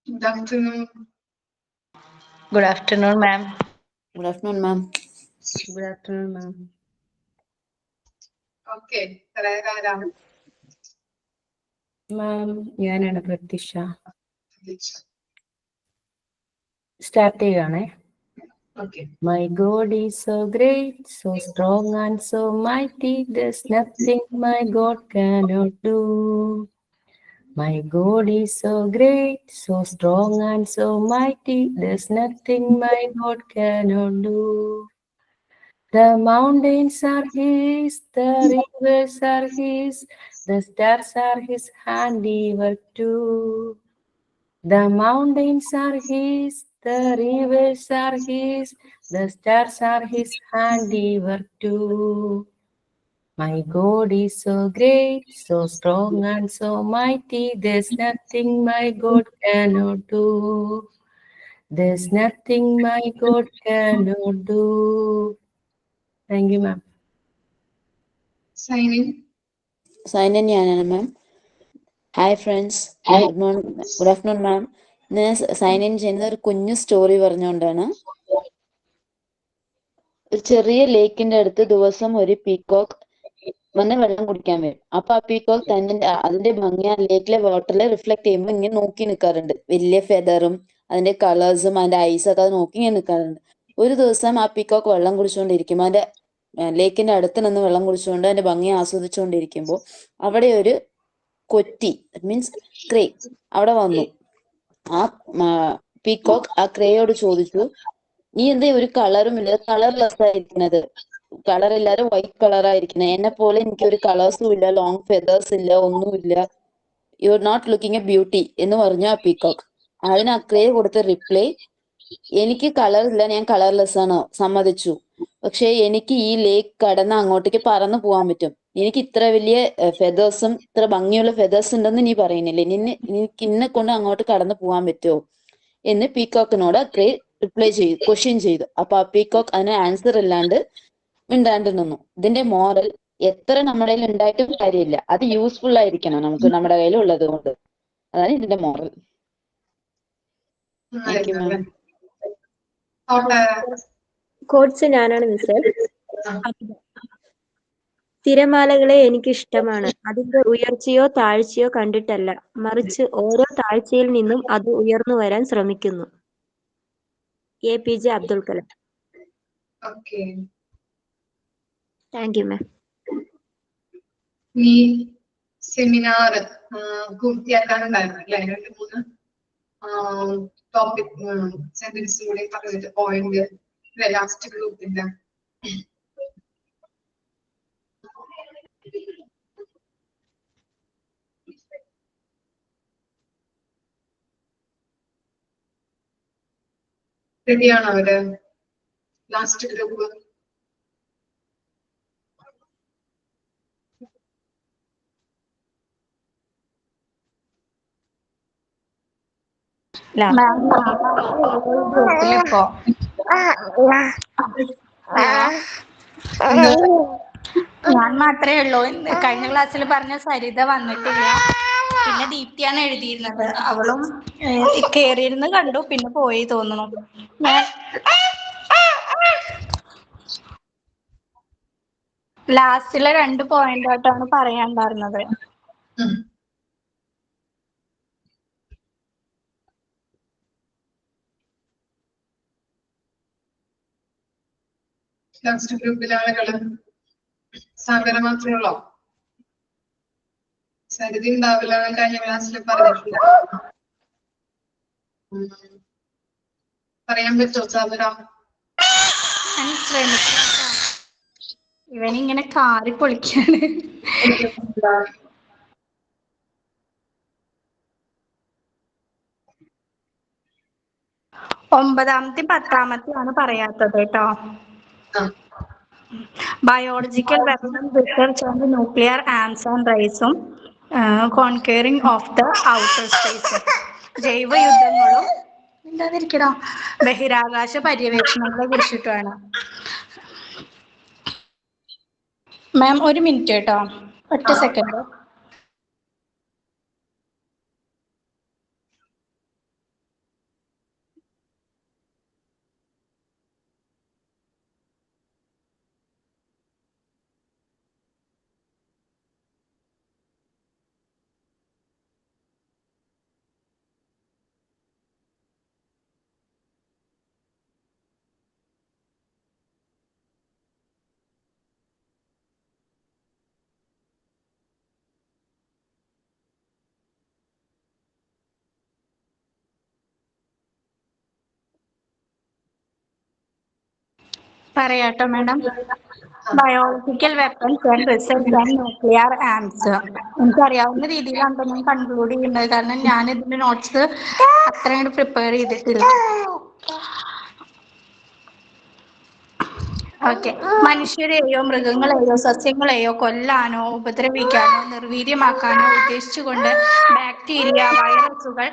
Good afternoon. Good afternoon, ma'am. Good afternoon, ma'am. Good afternoon, ma'am. Okay. Tararam. Ma'am, ഞാനാണ് പ്രതീക്ഷ. Start ചെയ്യുകയാണേ. Okay. My God is so great, so strong and so mighty, there's nothing my God cannot do. My God is so great, so strong and so mighty, there's nothing my God cannot do. The mountains are His, the rivers are His, the stars are His handiwork too. The mountains are His, the rivers are His, the stars are His handiwork too. My God is so great, so strong and so mighty, there's nothing my God cannot do. There's nothing my God cannot do. Thank you, ma'am. Sign in. Sign in ഞാനാണ് ma'am. Hi friends, good morning, good afternoon ma'am. ഞാൻ sign in ചെയ്യുന്നത് ഒരു കുഞ്ഞു story പറഞ്ഞുകൊണ്ടാണ്. ഒരു ചെറിയ ലേക്കിന്റെ അടുത്ത് ദിവസം ഒരു പീകോക്ക് വന്ന് വെള്ളം കുടിക്കാൻ വരും. അപ്പൊ ആ പീകോക്ക് അതിന്റെ ഭംഗി ആ ലേക്കിലെ വാട്ടറിൽ റിഫ്ലക്ട് ചെയ്യുമ്പോൾ ഇങ്ങനെ നോക്കി നിൽക്കാറുണ്ട്. വലിയ ഫെദറും അതിന്റെ കളേഴ്സും അതിന്റെ ഐസൊക്കെ അത് നോക്കി ഇങ്ങനെ നിൽക്കാറുണ്ട്. ഒരു ദിവസം ആ പീകോക്ക് വെള്ളം കുടിച്ചുകൊണ്ടിരിക്കുമ്പോൾ അതിന്റെ ലേക്കിന്റെ അടുത്ത് നിന്ന് വെള്ളം കുടിച്ചുകൊണ്ട് അതിന്റെ ഭംഗി ആസ്വദിച്ചുകൊണ്ടിരിക്കുമ്പോൾ അവിടെ ഒരു കൊറ്റി, മീൻസ് ക്രേ, അവിടെ വന്നു. ആ പീകോക്ക് ആ ക്രേയോട് ചോദിച്ചു, നീ എന്താ ഒരു കളറും ഇല്ല, കളർലെസ് ആയിരിക്കുന്നത്, കളർ ഇല്ലാതെ വൈറ്റ് കളറായിരിക്കുന്നത്, എന്നെ പോലെ എനിക്ക് ഒരു കളേഴ്സും ഇല്ല, ലോങ് ഫെദേഴ്സ് ഇല്ല, ഒന്നുമില്ല, you are not looking a beauty എന്ന് പറഞ്ഞു ആ പീകോക്ക്. അതിന് ആ ക്രേ കൊടുത്ത റിപ്ലൈ, എനിക്ക് കളർ ഇല്ല, ഞാൻ കളർലെസ് ആണ്, സമ്മതിച്ചു, പക്ഷെ എനിക്ക് ഈ ലേക്ക് കടന്ന് അങ്ങോട്ടേക്ക് പറന്നു പോകാൻ പറ്റും. എനിക്ക് ഇത്ര വലിയ ഫെദേഴ്സും ഇത്ര ഭംഗിയുള്ള ഫെദേഴ്സ് ഉണ്ടെന്ന് നീ പറയുന്നില്ലേ, എനിക്ക് ഇന്നെ കൊണ്ട് അങ്ങോട്ട് കടന്നു പോകാൻ പറ്റുമോ എന്ന് പീകോക്കിനോട് ക്രേ റിപ്ലൈ ചെയ്തു, ക്വസ്റ്റ്യൻ ചെയ്തു. അപ്പൊ ആ പീകോക്ക് അതിന് ആൻസർ ഇല്ലാണ്ട് മിണ്ടാണ്ട് നിന്നു. ഇതിന്റെ മോറൽ, എത്ര നമ്മുടെ കയ്യിൽ ഉണ്ടായിട്ടും കാര്യമില്ല, അത് യൂസ്ഫുൾ ആയിരിക്കണം നമുക്ക് നമ്മുടെ കയ്യിൽ ഉള്ളത് കൊണ്ട്. അതാണ് ഇതിന്റെ മോറൽ. Thank you ma'am. കോഡ്സ് ഞാനാണ് മിസ്. തിരമാലകളെ എനിക്കിഷ്ടമാണ്. അതിന്റെ ഉയർച്ചയോ താഴ്ചയോ കണ്ടിട്ടല്ല, മറിച്ച് ഓരോ താഴ്ചയിൽ നിന്നും അത് ഉയർന്നു വരാൻ ശ്രമിക്കുന്നു. APJ Abdul Kalam. Okay. Thank you മാം. നീ സെമിനാർ പൂർത്തിയാക്കാനുണ്ടായിരുന്നു അല്ലെ? 2-3 ടോപ്പിക് സെന്റൻസിലൂടെ പറഞ്ഞിട്ട് പോയിന്റ് ലാസ്റ്റ് ഗ്രൂപ്പിന്റെ റെഡിയാണോ അവര്? ലാസ്റ്റ് ഗ്രൂപ്പ് ഗ്രൂപ്പിലിപ്പോ ഞാൻ മാത്രമേ ഉള്ളൂ. കഴിഞ്ഞ ക്ലാസ്സിൽ പറഞ്ഞ സരിത വന്നിട്ടില്ല. പിന്നെ ദീപ്തിയാണ് എഴുതിയിരുന്നത്. അവളും കേറിയിരുന്ന് കണ്ടു, പിന്നെ പോയി തോന്നുന്നു. ലാസ്റ്റിലെ 2 പോയിന്റായിട്ടാണ് പറയാനുണ്ടായിരുന്നത്. ലാസ്റ്റ് ഗ്രൂപ്പിലെ ആളുകള് സാഗര മാത്രമേ ഉള്ളോ? സരിത ഉണ്ടാവില്ല, കഴിഞ്ഞ ക്ലാസ്സിൽ പറഞ്ഞിട്ടില്ല. പറയാൻ പറ്റുമോ സാഗര? ഇവനിങ്ങനെ കാറി പൊളിക്കാണ്. 9ാമത്തെ 10ാമത്തെയാണ് പറയാത്തത് കേട്ടോ. Biological weapons research on the nuclear arms and റൈസും കോൺക്വറിംഗ് ഓഫ് ദ ഔട്ടർ സ്പേസ്. ജൈവ യുദ്ധങ്ങളും എന്താതിരിക്കടാ ബഹിരാകാശ പര്യവേഷണങ്ങളെ കുറിച്ചിട്ടാണ്. മാം ഒരു മിനിറ്റ് കേട്ടോ, ഒറ്റ സെക്കൻഡ്. പറയാട്ടോ madam. Biological weapons and research and nuclear arms. എനിക്കറിയാവുന്ന രീതിയിലാണ് ഞാൻ കൺക്ലൂഡ് ചെയ്യുന്നത്. കാരണം ഞാൻ ഇതിന്റെ നോട്ട്സ് അത്രയും പ്രിപ്പയർ ചെയ്തിട്ടില്ല. ഓക്കെ. മനുഷ്യരെയോ മൃഗങ്ങളെയോ സസ്യങ്ങളെയോ കൊല്ലാനോ ഉപദ്രവിക്കാനോ നിർവീര്യമാക്കാനോ ഉദ്ദേശിച്ചുകൊണ്ട് ബാക്ടീരിയ, വൈറസുകൾ,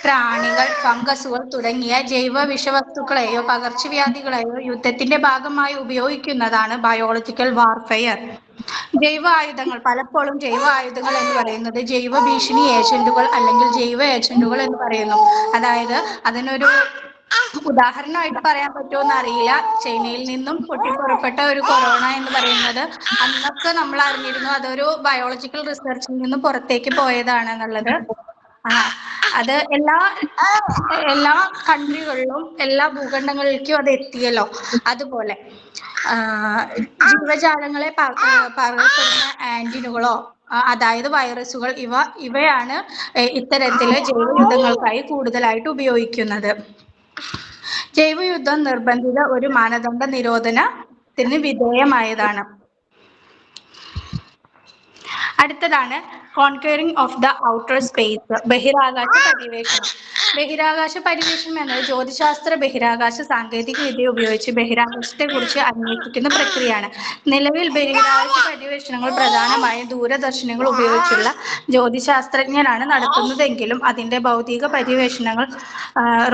പ്രാണികൾ, ഫംഗസുകൾ തുടങ്ങിയ ജൈവ വിഷവസ്തുക്കളെയോ പകർച്ചവ്യാധികളെയോ യുദ്ധത്തിന്റെ ഭാഗമായി ഉപയോഗിക്കുന്നതാണ് ബയോളജിക്കൽ വാർഫെയർ. ജൈവ ആയുധങ്ങൾ, പലപ്പോഴും ജൈവ ആയുധങ്ങൾ എന്ന് പറയുന്നത് ജൈവ ഭീഷണി ഏജന്റുകൾ അല്ലെങ്കിൽ ജൈവ ഏജന്റുകൾ എന്ന് പറയുന്നു. അതായത് അതിനൊരു ഉദാഹരണമായിട്ട് പറയാൻ പറ്റുമോ അറിയില്ല. ചൈനയിൽ നിന്നും പൊട്ടിപ്പുറപ്പെട്ട ഒരു കൊറോണ എന്ന് പറയുന്നത് അന്നൊക്കെ നമ്മൾ അറിഞ്ഞിരുന്നു അതൊരു ബയോളജിക്കൽ റിസർച്ചിൽ നിന്ന് പുറത്തേക്ക് പോയതാണ് എന്നുള്ളത്. അത് എല്ലാ കൺട്രികളിലും എല്ലാ ഭൂഖണ്ഡങ്ങളിലേക്കും അത് എത്തിയല്ലോ. അതുപോലെ ജീവജാലങ്ങളെ പകർത്തുന്ന ആന്റിനുകളോ അതായത് വൈറസുകൾ, ഇവയാണ് ഇത്തരത്തിലെ ജൈവയുദ്ധങ്ങൾക്കായി കൂടുതലായിട്ട് ഉപയോഗിക്കുന്നത്. ജൈവയുദ്ധം നിർബന്ധിത ഒരു മാനദണ്ഡ നിരോധനത്തിന് വിധേയമായതാണ്. അടുത്തതാണ് കോൺക്വറിംഗ് ഓഫ് ദ ഔട്ടർ സ്പേസ്, ബഹിരാകാശ പര്യവേഷണം. ബഹിരാകാശ പര്യവേഷണം എന്നത് ജ്യോതിശാസ്ത്ര ബഹിരാകാശ സാങ്കേതിക വിദ്യ ഉപയോഗിച്ച് ബഹിരാകാശത്തെ കുറിച്ച് അന്വേഷിക്കുന്ന പ്രക്രിയയാണ്. നിലവിൽ ബഹിരാകാശ പര്യവേഷണങ്ങൾ പ്രധാനമായും ദൂരദർശിനികൾ ഉപയോഗിച്ചുള്ള ജ്യോതിശാസ്ത്രജ്ഞരാണ് നടത്തുന്നതെങ്കിലും അതിന്റെ ഭൗതിക പര്യവേഷണങ്ങൾ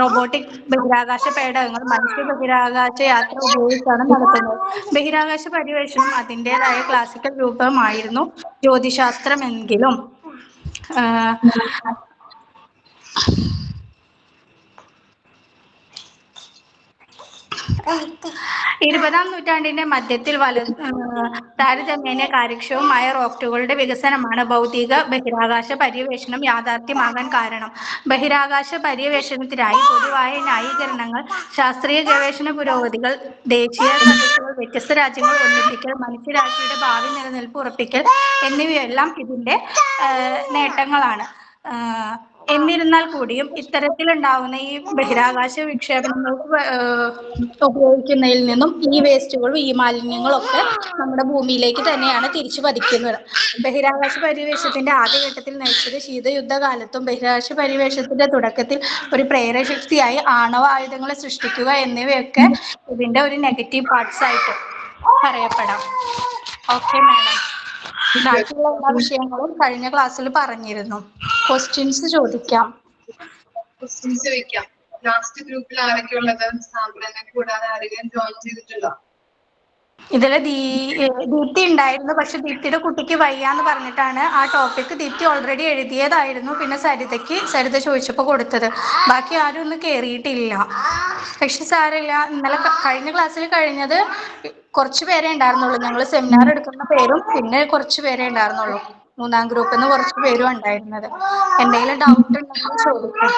റോബോട്ടിക് ബഹിരാകാശ പേടകങ്ങൾ, മനുഷ്യ ബഹിരാകാശ യാത്ര ഉപയോഗിച്ചാണ് നടത്തുന്നത്. ബഹിരാകാശ പര്യവേഷണം അതിൻ്റെതായ ക്ലാസിക്കൽ രൂപമായിരുന്നു ജ്യോതിശാസ്ത്രമെങ്കിലും 20ാം നൂറ്റാണ്ടിന്റെ മധ്യത്തിൽ താരതമ്യേന കാര്യക്ഷമമായ റോക്കറ്റുകളുടെ വികസനമാണ് ഭൗതിക ബഹിരാകാശ പര്യവേഷണം യാഥാർത്ഥ്യമാകാൻ കാരണം. ബഹിരാകാശ പര്യവേഷണത്തിനായി പൊതുവായ ന്യായീകരണങ്ങൾ ശാസ്ത്രീയ ഗവേഷണ പുരോഗതികൾ, ദേശീയ സദസ്സുകൾ, വ്യത്യസ്ത രാജ്യങ്ങൾ ഒന്നിപ്പിക്കൽ, മനുഷ്യരാശിയുടെ ഭാവി നിലനിൽപ്പ് ഉറപ്പിക്കൽ എന്നിവയെല്ലാം ഇതിന്റെ നേട്ടങ്ങളാണ്. എന്നിരുന്നാൽ കൂടിയും ഇത്തരത്തിലുണ്ടാവുന്ന ഈ ബഹിരാകാശ വിക്ഷേപണങ്ങൾക്ക് ഉപയോഗിക്കുന്നതിൽ നിന്നും ഈ വേസ്റ്റുകളും ഈ മാലിന്യങ്ങളൊക്കെ നമ്മുടെ ഭൂമിയിലേക്ക് തന്നെയാണ് തിരിച്ചു പതിക്കുന്നത്. ബഹിരാകാശ പര്യവേഷണത്തിന്റെ ആദ്യഘട്ടത്തിൽ നയിച്ചത് ശീതയുദ്ധകാലത്തും ബഹിരാകാശ പര്യവേഷണത്തിന്റെ തുടക്കത്തിൽ ഒരു പ്രേരകശക്തിയായി ആണവ ആയുധങ്ങളെ സൃഷ്ടിക്കുക എന്നിവയൊക്കെ ഇതിന്റെ ഒരു നെഗറ്റീവ് പാർട്സ് ആയിട്ട് പറയപ്പെടാം. Okay madam. ബാക്കിയുള്ള എല്ലാ വിഷയങ്ങളും കഴിഞ്ഞ ക്ലാസ്സിൽ പറഞ്ഞിരുന്നു. ക്വസ്റ്റ്യൻസ് ചോദിക്കാം. ലാസ്റ്റ് ഗ്രൂപ്പിൽ ആരൊക്കെ ഉള്ളത്? സാമ്പ്രനെ കൂടാതെ ആരെങ്കിലും ജോയിൻ ചെയ്തിട്ടുണ്ടോ? ഇതില് ദീപ്തി ഉണ്ടായിരുന്നു. പക്ഷെ ദീപ്തിയുടെ കുട്ടിക്ക് വയ്യാന്ന് പറഞ്ഞിട്ടാണ് ആ ടോപ്പിക് ദീപ്തി ഓൾറെഡി എഴുതിയതായിരുന്നു. പിന്നെ സരിത ചോദിച്ചപ്പോ കൊടുത്തത്. ബാക്കി ആരും ഒന്നും കേറിയിട്ടില്ല. പക്ഷെ സാരമില്ല. ഇന്നലെ കഴിഞ്ഞ ക്ലാസ്സിൽ കഴിഞ്ഞത് കുറച്ച് പേരെ ഉണ്ടായിരുന്നുള്ളൂ. ഞങ്ങൾ സെമിനാർ എടുക്കുന്ന പേരും പിന്നെ കുറച്ച് പേരെ ഉണ്ടായിരുന്നുള്ളൂ. 3ാം ഗ്രൂപ്പിൽ നിന്ന് കുറച്ച് പേരും ഉണ്ടായിരുന്നത്. എന്തെങ്കിലും ഡൗട്ട് ഉണ്ടെങ്കിൽ ചോദിക്കാം.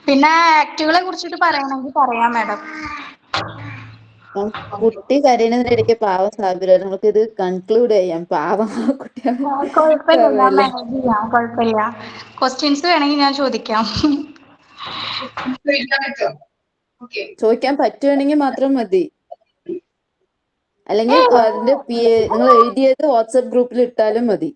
പിന്നെ ആക്റ്റുകളെ കുറിച്ചിട്ട് പറയണമെങ്കിൽ പറയാം മാഡം. കുട്ടി കരയുന്നതിനിടയ്ക്ക് പാവം സാബിര, നമുക്ക് ഇത് കൺക്ലൂഡ് ചെയ്യാം. പാവം കുഴപ്പമില്ല. ക്വസ്റ്റ്യൻസ് വേണമെങ്കിൽ ഞാൻ ചോദിക്കാം. ചോദിക്കാൻ പറ്റുവാണെങ്കിൽ മാത്രം മതി. അല്ലെങ്കിൽ അതിന്റെ നിങ്ങൾ എഴുതിയത് വാട്സ്ആപ്പ് ഗ്രൂപ്പിൽ ഇട്ടാലും മതി.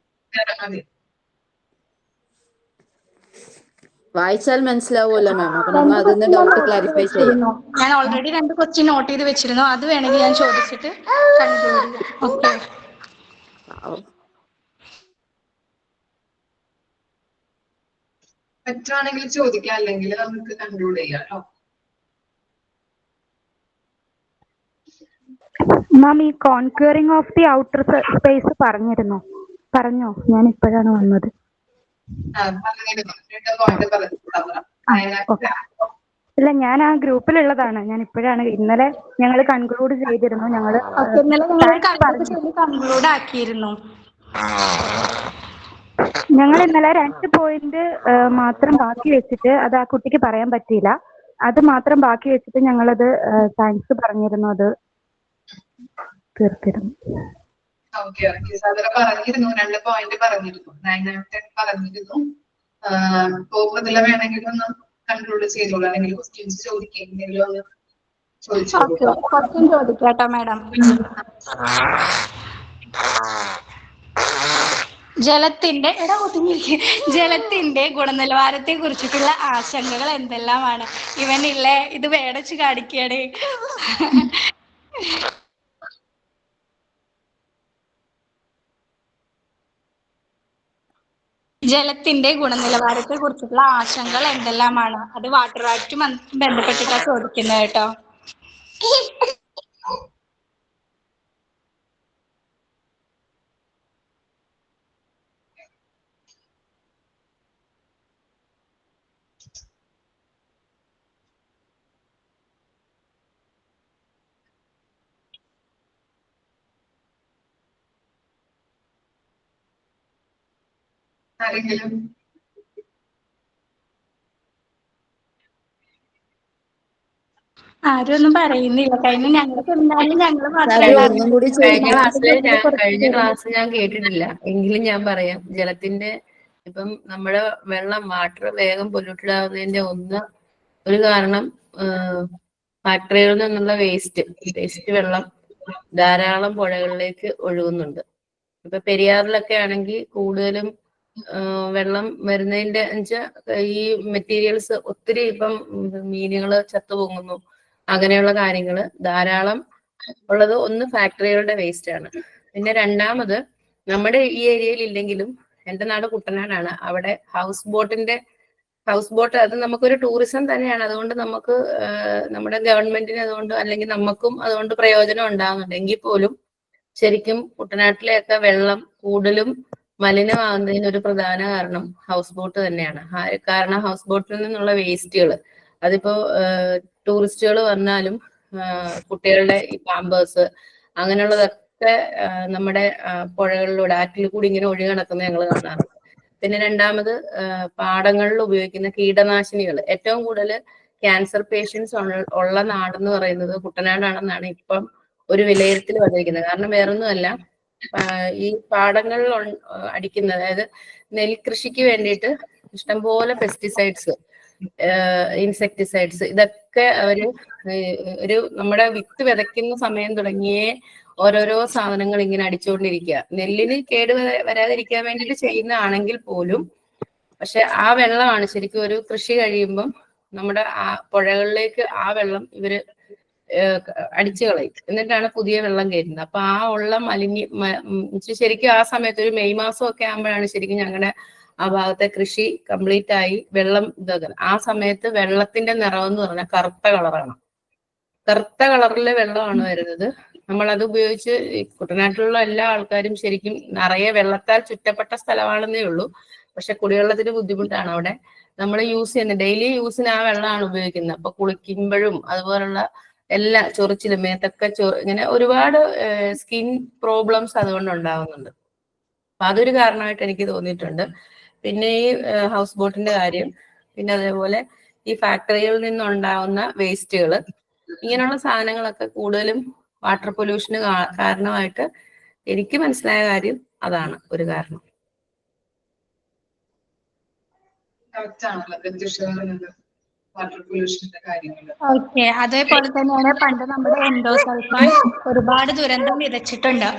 വായിച്ചാൽ മനസ്സിലാവുമല്ലോ മാം. അപ്പൊ നമ്മൾ അതിന് ഡൗട്ട് ക്ലാരിഫൈ ചെയ്യാം. ഞാൻ ഓൾറെഡി 2 ക്വസ്റ്റ്യൻ നോട്ട് ചെയ്ത് വെച്ചിരുന്നു. അത് വേണമെങ്കിൽ ഞാൻ ചോദിച്ചിട്ട് ഓക്കെ. പറ്റുവാണെങ്കിൽ ചോദിക്കാം, അല്ലെങ്കിൽ നമുക്ക് കൺക്ലൂഡ് ചെയ്യാം കേട്ടോ. മാം, ഈ കോൺക്വറിംഗ് ഓഫ് ദി ഔട്ടർ സ്പേസ് പറഞ്ഞോ? ഞാൻ ഇപ്പോഴാണ് വന്നത്. ഇല്ല, ഞാൻ ആ ഗ്രൂപ്പിലുള്ളതാണ്. ഞാൻ ഇപ്പോഴാണ്, ഇന്നലെ ഞങ്ങൾ കൺക്ലൂഡ് ചെയ്തിരുന്നു. ഞങ്ങൾ ഇന്നലെ 2 പോയിന്റ് മാത്രം ബാക്കി വെച്ചിട്ട്, അത് ആ കുട്ടിക്ക് പറയാൻ പറ്റിയില്ല. അത് മാത്രം ബാക്കി വെച്ചിട്ട് ഞങ്ങളത് താങ്ക്സ് പറഞ്ഞിരുന്നു. അത് തീർത്തിരുന്നു. പറഞ്ഞിരുന്നു 2 പോയിന്റ് പറഞ്ഞിരുന്നു. 9 പറഞ്ഞിരുന്നു. വേണമെങ്കിൽ ഒന്ന് കൺക്ലൂഡ് ചെയ്തോളൂ, അല്ലെങ്കിൽ ക്വസ്റ്റ്യൻസ് ചോദിക്കുക, എന്തെങ്കിലും ഒന്ന് ചോദിച്ചോളൂ. ഓക്കെ, ക്വസ്റ്റ്യൻ ചോദിക്കാട്ടോ മാഡം. ജലത്തിന്റെ ഗുണനിലവാരത്തെ കുറിച്ചിട്ടുള്ള ആശങ്കകൾ എന്തെല്ലാമാണ്? ഇവനില്ലേ ഇത് വേടച്ച് കാണിക്കണേ. ജലത്തിന്റെ ഗുണനിലവാരത്തെ കുറിച്ചിട്ടുള്ള ആശങ്കകൾ എന്തെല്ലാമാണ്? അത് വാട്ടർ ആക്റ്റുമായി ബന്ധപ്പെട്ടിട്ടാണ് ചോദിക്കുന്നത് കേട്ടോ. ആരെങ്കിലും ആരും ഒന്നും പറയുന്നില്ല. കഴിഞ്ഞ ഞങ്ങൾക്ക് എന്തായാലും ഞങ്ങൾ സാറേ മാത്രമേ ഒന്നും കൂടി കഴിഞ്ഞ ക്ലാസ് ഞാൻ കേട്ടിട്ടില്ല, എങ്കിലും ഞാൻ പറയാം. ജലത്തിന്റെ ഇപ്പം നമ്മുടെ വാട്ടർ വേഗം പൊല്യൂട്ടഡ് ആവുന്നതിന്റെ ഒരു കാരണം ഫാക്ടറികളിൽ നിന്നുള്ള വേസ്റ്റ് വെള്ളം ധാരാളം പുഴകളിലേക്ക് ഒഴുകുന്നുണ്ട്. ഇപ്പൊ പെരിയാറിലൊക്കെ ആണെങ്കിൽ കൂടുതലും വെള്ളം വരുന്നതിന്റെ ഈ മെറ്റീരിയൽസ് ഒത്തിരി ഇപ്പം മീനുകള് ചത്തുപൊങ്ങുന്നു, അങ്ങനെയുള്ള കാര്യങ്ങൾ ധാരാളം ഉള്ളത് ഫാക്ടറികളുടെ വേസ്റ്റ് ആണ്. പിന്നെ രണ്ടാമത് നമ്മുടെ ഈ ഏരിയയിൽ ഇല്ലെങ്കിലും എൻ്റെ നാട് കുട്ടനാടാണ്. അവിടെ ഹൗസ് ബോട്ട് അത് നമുക്കൊരു ടൂറിസം തന്നെയാണ്. അതുകൊണ്ട് നമുക്ക് നമ്മുടെ ഗവൺമെന്റിന് അതുകൊണ്ട് അല്ലെങ്കിൽ നമുക്കും അതുകൊണ്ട് പ്രയോജനം ഉണ്ടാകുന്നുണ്ട്. എങ്കിൽ പോലും ശരിക്കും കുട്ടനാട്ടിലെയൊക്കെ വെള്ളം കൂടുതലും മലിനമാകുന്നതിന് ഒരു പ്രധാന കാരണം ഹൗസ് ബോട്ട് തന്നെയാണ്. കാരണം ഹൗസ് ബോട്ടിൽ നിന്നുള്ള വേസ്റ്റുകൾ അതിപ്പോ ടൂറിസ്റ്റുകൾ വന്നാലും കുട്ടികളുടെ ഈ പാമ്പേഴ്സ് അങ്ങനെയുള്ളതൊക്കെ നമ്മുടെ പുഴകളിലൂടെ ആറ്റിൽ കൂടി ഇങ്ങനെ ഒഴുകി നടക്കുന്നത് ഞങ്ങൾ കാണാറുണ്ട്. പിന്നെ രണ്ടാമത് പാടങ്ങളിൽ ഉപയോഗിക്കുന്ന കീടനാശിനികൾ, ഏറ്റവും കൂടുതൽ ക്യാൻസർ പേഷ്യൻസ് ഉള്ള നാടെന്ന് പറയുന്നത് കുട്ടനാടാണെന്നാണ് ഇപ്പം ഒരു വിലയിരുത്തൽ വന്നിരിക്കുന്നത്. കാരണം വേറൊന്നുമല്ല, ഈ പാടങ്ങളിൽ അടിക്കുന്ന, അതായത് നെൽകൃഷിക്ക് വേണ്ടിയിട്ട് ഇഷ്ടംപോലെ പെസ്റ്റിസൈഡ്സ്, ഇൻസെക്ടിസൈഡ്സ്, ഇതൊക്കെ നമ്മുടെ വിത്ത് വിതയ്ക്കുന്ന സമയം തുടങ്ങിയേ ഓരോരോ സാധനങ്ങൾ ഇങ്ങനെ അടിച്ചുകൊണ്ടിരിക്കുക. നെല്ലിന് വരാതിരിക്കാൻ വേണ്ടിയിട്ട് ചെയ്യുന്നതാണെങ്കിൽ പോലും, പക്ഷെ ആ വെള്ളമാണ് ശരിക്കും ഒരു കൃഷി കഴിയുമ്പം നമ്മുടെ ആ പുഴകളിലേക്ക് ആ വെള്ളം ഇവര് അടിച്ചു കളയും. എന്നിട്ടാണ് പുതിയ വെള്ളം കയറ്റുന്നത്. അപ്പൊ ആ ഉള്ള ശരിക്കും ആ സമയത്ത് ഒരു മെയ് മാസം ഒക്കെ ആകുമ്പോഴാണ് ശരിക്കും ഞങ്ങളുടെ ആ ഭാഗത്തെ കൃഷി കംപ്ലീറ്റ് ആയി വെള്ളം ഇതാക്കുന്നത്. ആ സമയത്ത് വെള്ളത്തിന്റെ നിറം എന്ന് പറഞ്ഞാൽ കറുത്ത കളറാണ്. കറുത്ത കളറിലെ വെള്ളമാണ് വരുന്നത്. നമ്മൾ അത് ഉപയോഗിച്ച് കുട്ടനാട്ടിലുള്ള എല്ലാ ആൾക്കാരും ശരിക്കും നിറയെ വെള്ളത്താൽ ചുറ്റപ്പെട്ട സ്ഥലമാണെന്നേ ഉള്ളൂ. പക്ഷെ കുടിവെള്ളത്തിന് ബുദ്ധിമുട്ടാണ് അവിടെ. നമ്മൾ ഡെയിലി യൂസിന് ആ വെള്ളമാണ് ഉപയോഗിക്കുന്നത്. അപ്പൊ കുളിക്കുമ്പോഴും അതുപോലുള്ള എല്ലാ ചൊറിച്ചിലും മേത്തൊക്കെ ഇങ്ങനെ ഒരുപാട് സ്കിൻ പ്രോബ്ലംസ് അതുകൊണ്ട് ഉണ്ടാകുന്നുണ്ട്. അപ്പൊ അതൊരു കാരണമായിട്ട് എനിക്ക് തോന്നിയിട്ടുണ്ട്. പിന്നെ ഈ ഹൗസ് ബോട്ടിന്റെ കാര്യം, പിന്നെ അതേപോലെ ഈ ഫാക്ടറികളിൽ നിന്നുണ്ടാവുന്ന വേസ്റ്റുകൾ, ഇങ്ങനെയുള്ള സാധനങ്ങളൊക്കെ കൂടുതലും വാട്ടർ പൊല്യൂഷന് കാരണമായിട്ട് എനിക്ക് മനസ്സിലായ കാര്യം അതാണ് ഒരു കാരണം. വാട്ടർ പൊല്യൂഷന്റെ കാര്യങ്ങൾ. ഓക്കെ, അതേപോലെ തന്നെയാണ് പണ്ട് നമ്മുടെ എൻഡോസൾഫാൻ ഒരുപാട് ദുരന്തം വിതച്ചിട്ടുണ്ട്.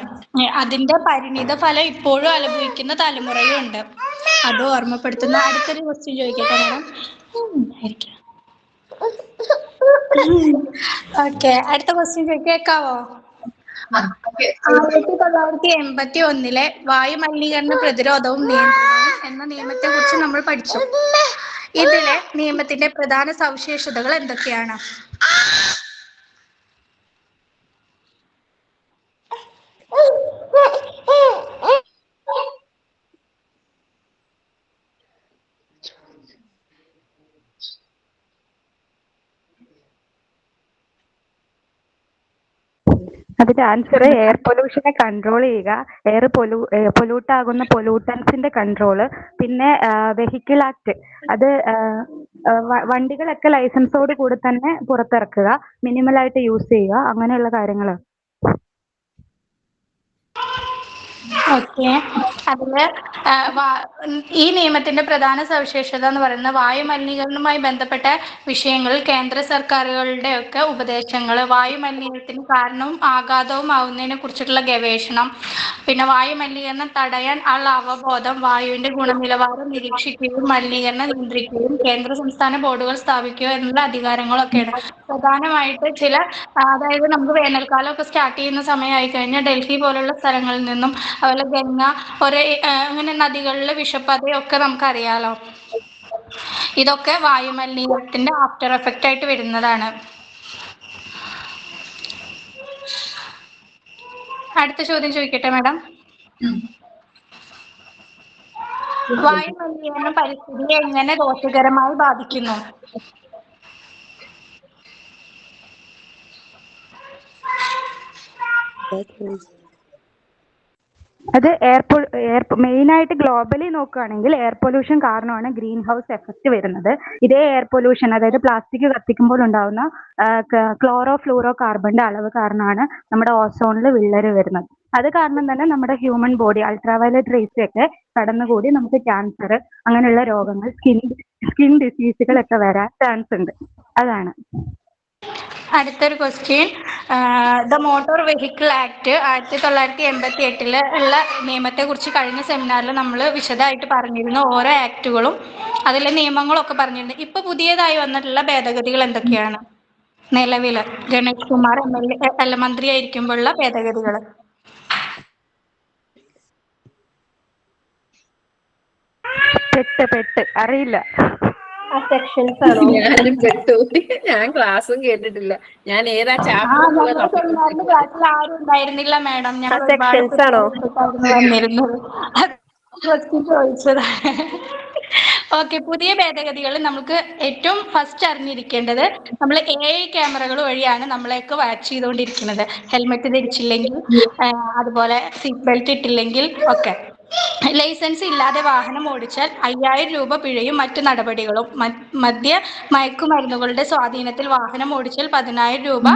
അതിന്റെ പരിണിത ഫലം ഇപ്പോഴും അനുഭവിക്കുന്ന തലമുറയും ഉണ്ട്. അത് ഓർമ്മപ്പെടുത്തുന്ന അടുത്തൊരു ക്വസ്റ്റ്യൻ ചോദിക്കട്ടെ മാഡം? ഓക്കെ, അടുത്ത ക്വസ്റ്റ്യൻ കേൾക്കാവോ? 1981 വായു മലിനീകരണ പ്രതിരോധവും നിയന്ത്രണവും എന്ന നിയമത്തെ കുറിച്ച് നമ്മൾ പഠിച്ചു. ഇതിലെ നിയമത്തിന്റെ പ്രധാന സവിശേഷതകൾ എന്തൊക്കെയാണ്? അതിന്റെ ആൻസർ എയർ പൊല്യൂഷനെ കൺട്രോൾ ചെയ്യുക, പൊല്യൂട്ട് ആകുന്ന പൊല്യൂട്ടൻസിന്റെ കൺട്രോള്, പിന്നെ വെഹിക്കിൾ ആക്ട്, അത് വണ്ടികളൊക്കെ ലൈസൻസോട് കൂടി തന്നെ പുറത്തിറക്കുക, മിനിമലായിട്ട് യൂസ് ചെയ്യുക, അങ്ങനെയുള്ള കാര്യങ്ങൾ. ഓക്കെ. അതില് ഈ നിയമത്തിന്റെ പ്രധാന സവിശേഷത എന്ന് പറയുന്നത് വായു മലിനീകരണവുമായി ബന്ധപ്പെട്ട വിഷയങ്ങളിൽ കേന്ദ്ര സർക്കാരുകളുടെ ഒക്കെ ഉപദേശങ്ങൾ, വായു മലിനീകരണത്തിന് കാരണവും ആഘാതവും ആവുന്നതിനെ കുറിച്ചിട്ടുള്ള ഗവേഷണം, പിന്നെ വായു മലിനീകരണം തടയാൻ ഉള്ള അവബോധം, വായുവിന്റെ ഗുണനിലവാരം നിരീക്ഷിക്കുകയും മലിനീകരണം നിയന്ത്രിക്കുകയും കേന്ദ്ര സംസ്ഥാന ബോർഡുകൾ സ്ഥാപിക്കുക എന്നുള്ള അധികാരങ്ങളൊക്കെയാണ്. പ്രധാനമായിട്ട് അതായത് നമുക്ക് വേനൽക്കാലം ഒക്കെ സ്റ്റാർട്ട് ചെയ്യുന്ന സമയമായി കഴിഞ്ഞാൽ ഡൽഹി പോലുള്ള സ്ഥലങ്ങളിൽ നിന്നും അതുപോലെ ഗംഗ അങ്ങനെ നദികളിലെ വിഷപ്പതയൊക്കെ നമുക്കറിയാലോ. ഇതൊക്കെ വായു മലിനീകരണത്തിന്റെ ആഫ്റ്റർ എഫക്റ്റ് ആയിട്ട് വരുന്നതാണ്. അടുത്ത ചോദ്യം ചോദിക്കട്ടെ മാഡം. വായു മലിനീകരണം പരിസ്ഥിതിയെ എങ്ങനെ ദോഷകരമായി ബാധിക്കുന്നു? അത് മെയിൻ ആയിട്ട് ഗ്ലോബലി നോക്കുകയാണെങ്കിൽ എയർ പൊല്യൂഷൻ കാരണമാണ് ഗ്രീൻ ഹൗസ് എഫക്റ്റ് വരുന്നത്. ഇതേ എയർ പൊല്യൂഷൻ, അതായത് പ്ലാസ്റ്റിക് കത്തിക്കുമ്പോൾ ഉണ്ടാകുന്ന ക്ലോറോ ഫ്ലൂറോ കാർബണിന്റെ അളവ് കാരണമാണ് നമ്മുടെ ഓസോണിൽ വിള്ളൽ വരുന്നത്. അത് കാരണം തന്നെ നമ്മുടെ ഹ്യൂമൻ ബോഡി അൾട്രാവയലറ്റ് റേസ് ഒക്കെ കടന്നുകൂടി നമുക്ക് ക്യാൻസർ അങ്ങനെയുള്ള രോഗങ്ങൾ, സ്കിൻ ഡിസീസുകളൊക്കെ വരാൻ ചാൻസ് ഉണ്ട്. അതാണ്. അടുത്തൊരു question. The motor vehicle act 1988 ഉള്ള നിയമത്തെ കുറിച്ച് കഴിഞ്ഞ സെമിനാറിൽ നമ്മൾ വിശദമായിട്ട് പറഞ്ഞിരുന്നു. ഓരോ ആക്ടുകളും അതിലെ നിയമങ്ങളൊക്കെ പറഞ്ഞിരുന്നു. ഇപ്പൊ പുതിയതായി വന്നിട്ടുള്ള ഭേദഗതികൾ എന്തൊക്കെയാണ്? നിലവില് ഗണേഷ് കുമാർ MLA മന്ത്രിയായിരിക്കുമ്പോഴുള്ള ഭേദഗതികൾ. പെട്ട് അറിയില്ല. സെക്ഷൻസ് ആണോ? ഞാനും പെട്ടു. ഞാൻ ക്ലാസ്സും കേട്ടിട്ടില്ല. ഞാൻ ഏതാ ക്ലാസ്സിൽ ആരും ഉണ്ടായിരുന്നില്ല മാഡം. ഞാൻ സെക്ഷൻസ് ആണോ? വന്നിരുന്നത് ചോദിച്ചതാണ്. ഓക്കെ. പുതിയ ഭേദഗതികൾ നമുക്ക് ഏറ്റവും ഫസ്റ്റ് അറിഞ്ഞിരിക്കേണ്ടത്, നമ്മൾ AI ക്യാമറകൾ വഴിയാണ് നമ്മളെയൊക്കെ വാച്ച് ചെയ്തുകൊണ്ടിരിക്കുന്നത്. ഹെൽമെറ്റ് ധരിച്ചില്ലെങ്കിൽ, അതുപോലെ സീറ്റ് ബെൽറ്റ് ഇട്ടില്ലെങ്കിൽ ഒക്കെ. ലൈസൻസ് ഇല്ലാതെ വാഹനം ഓടിച്ചാൽ 5000 രൂപ പിഴയും മറ്റു നടപടികളും. മയക്കുമരുന്നുകളുടെ സ്വാധീനത്തിൽ വാഹനം ഓടിച്ചാൽ 10000 രൂപ,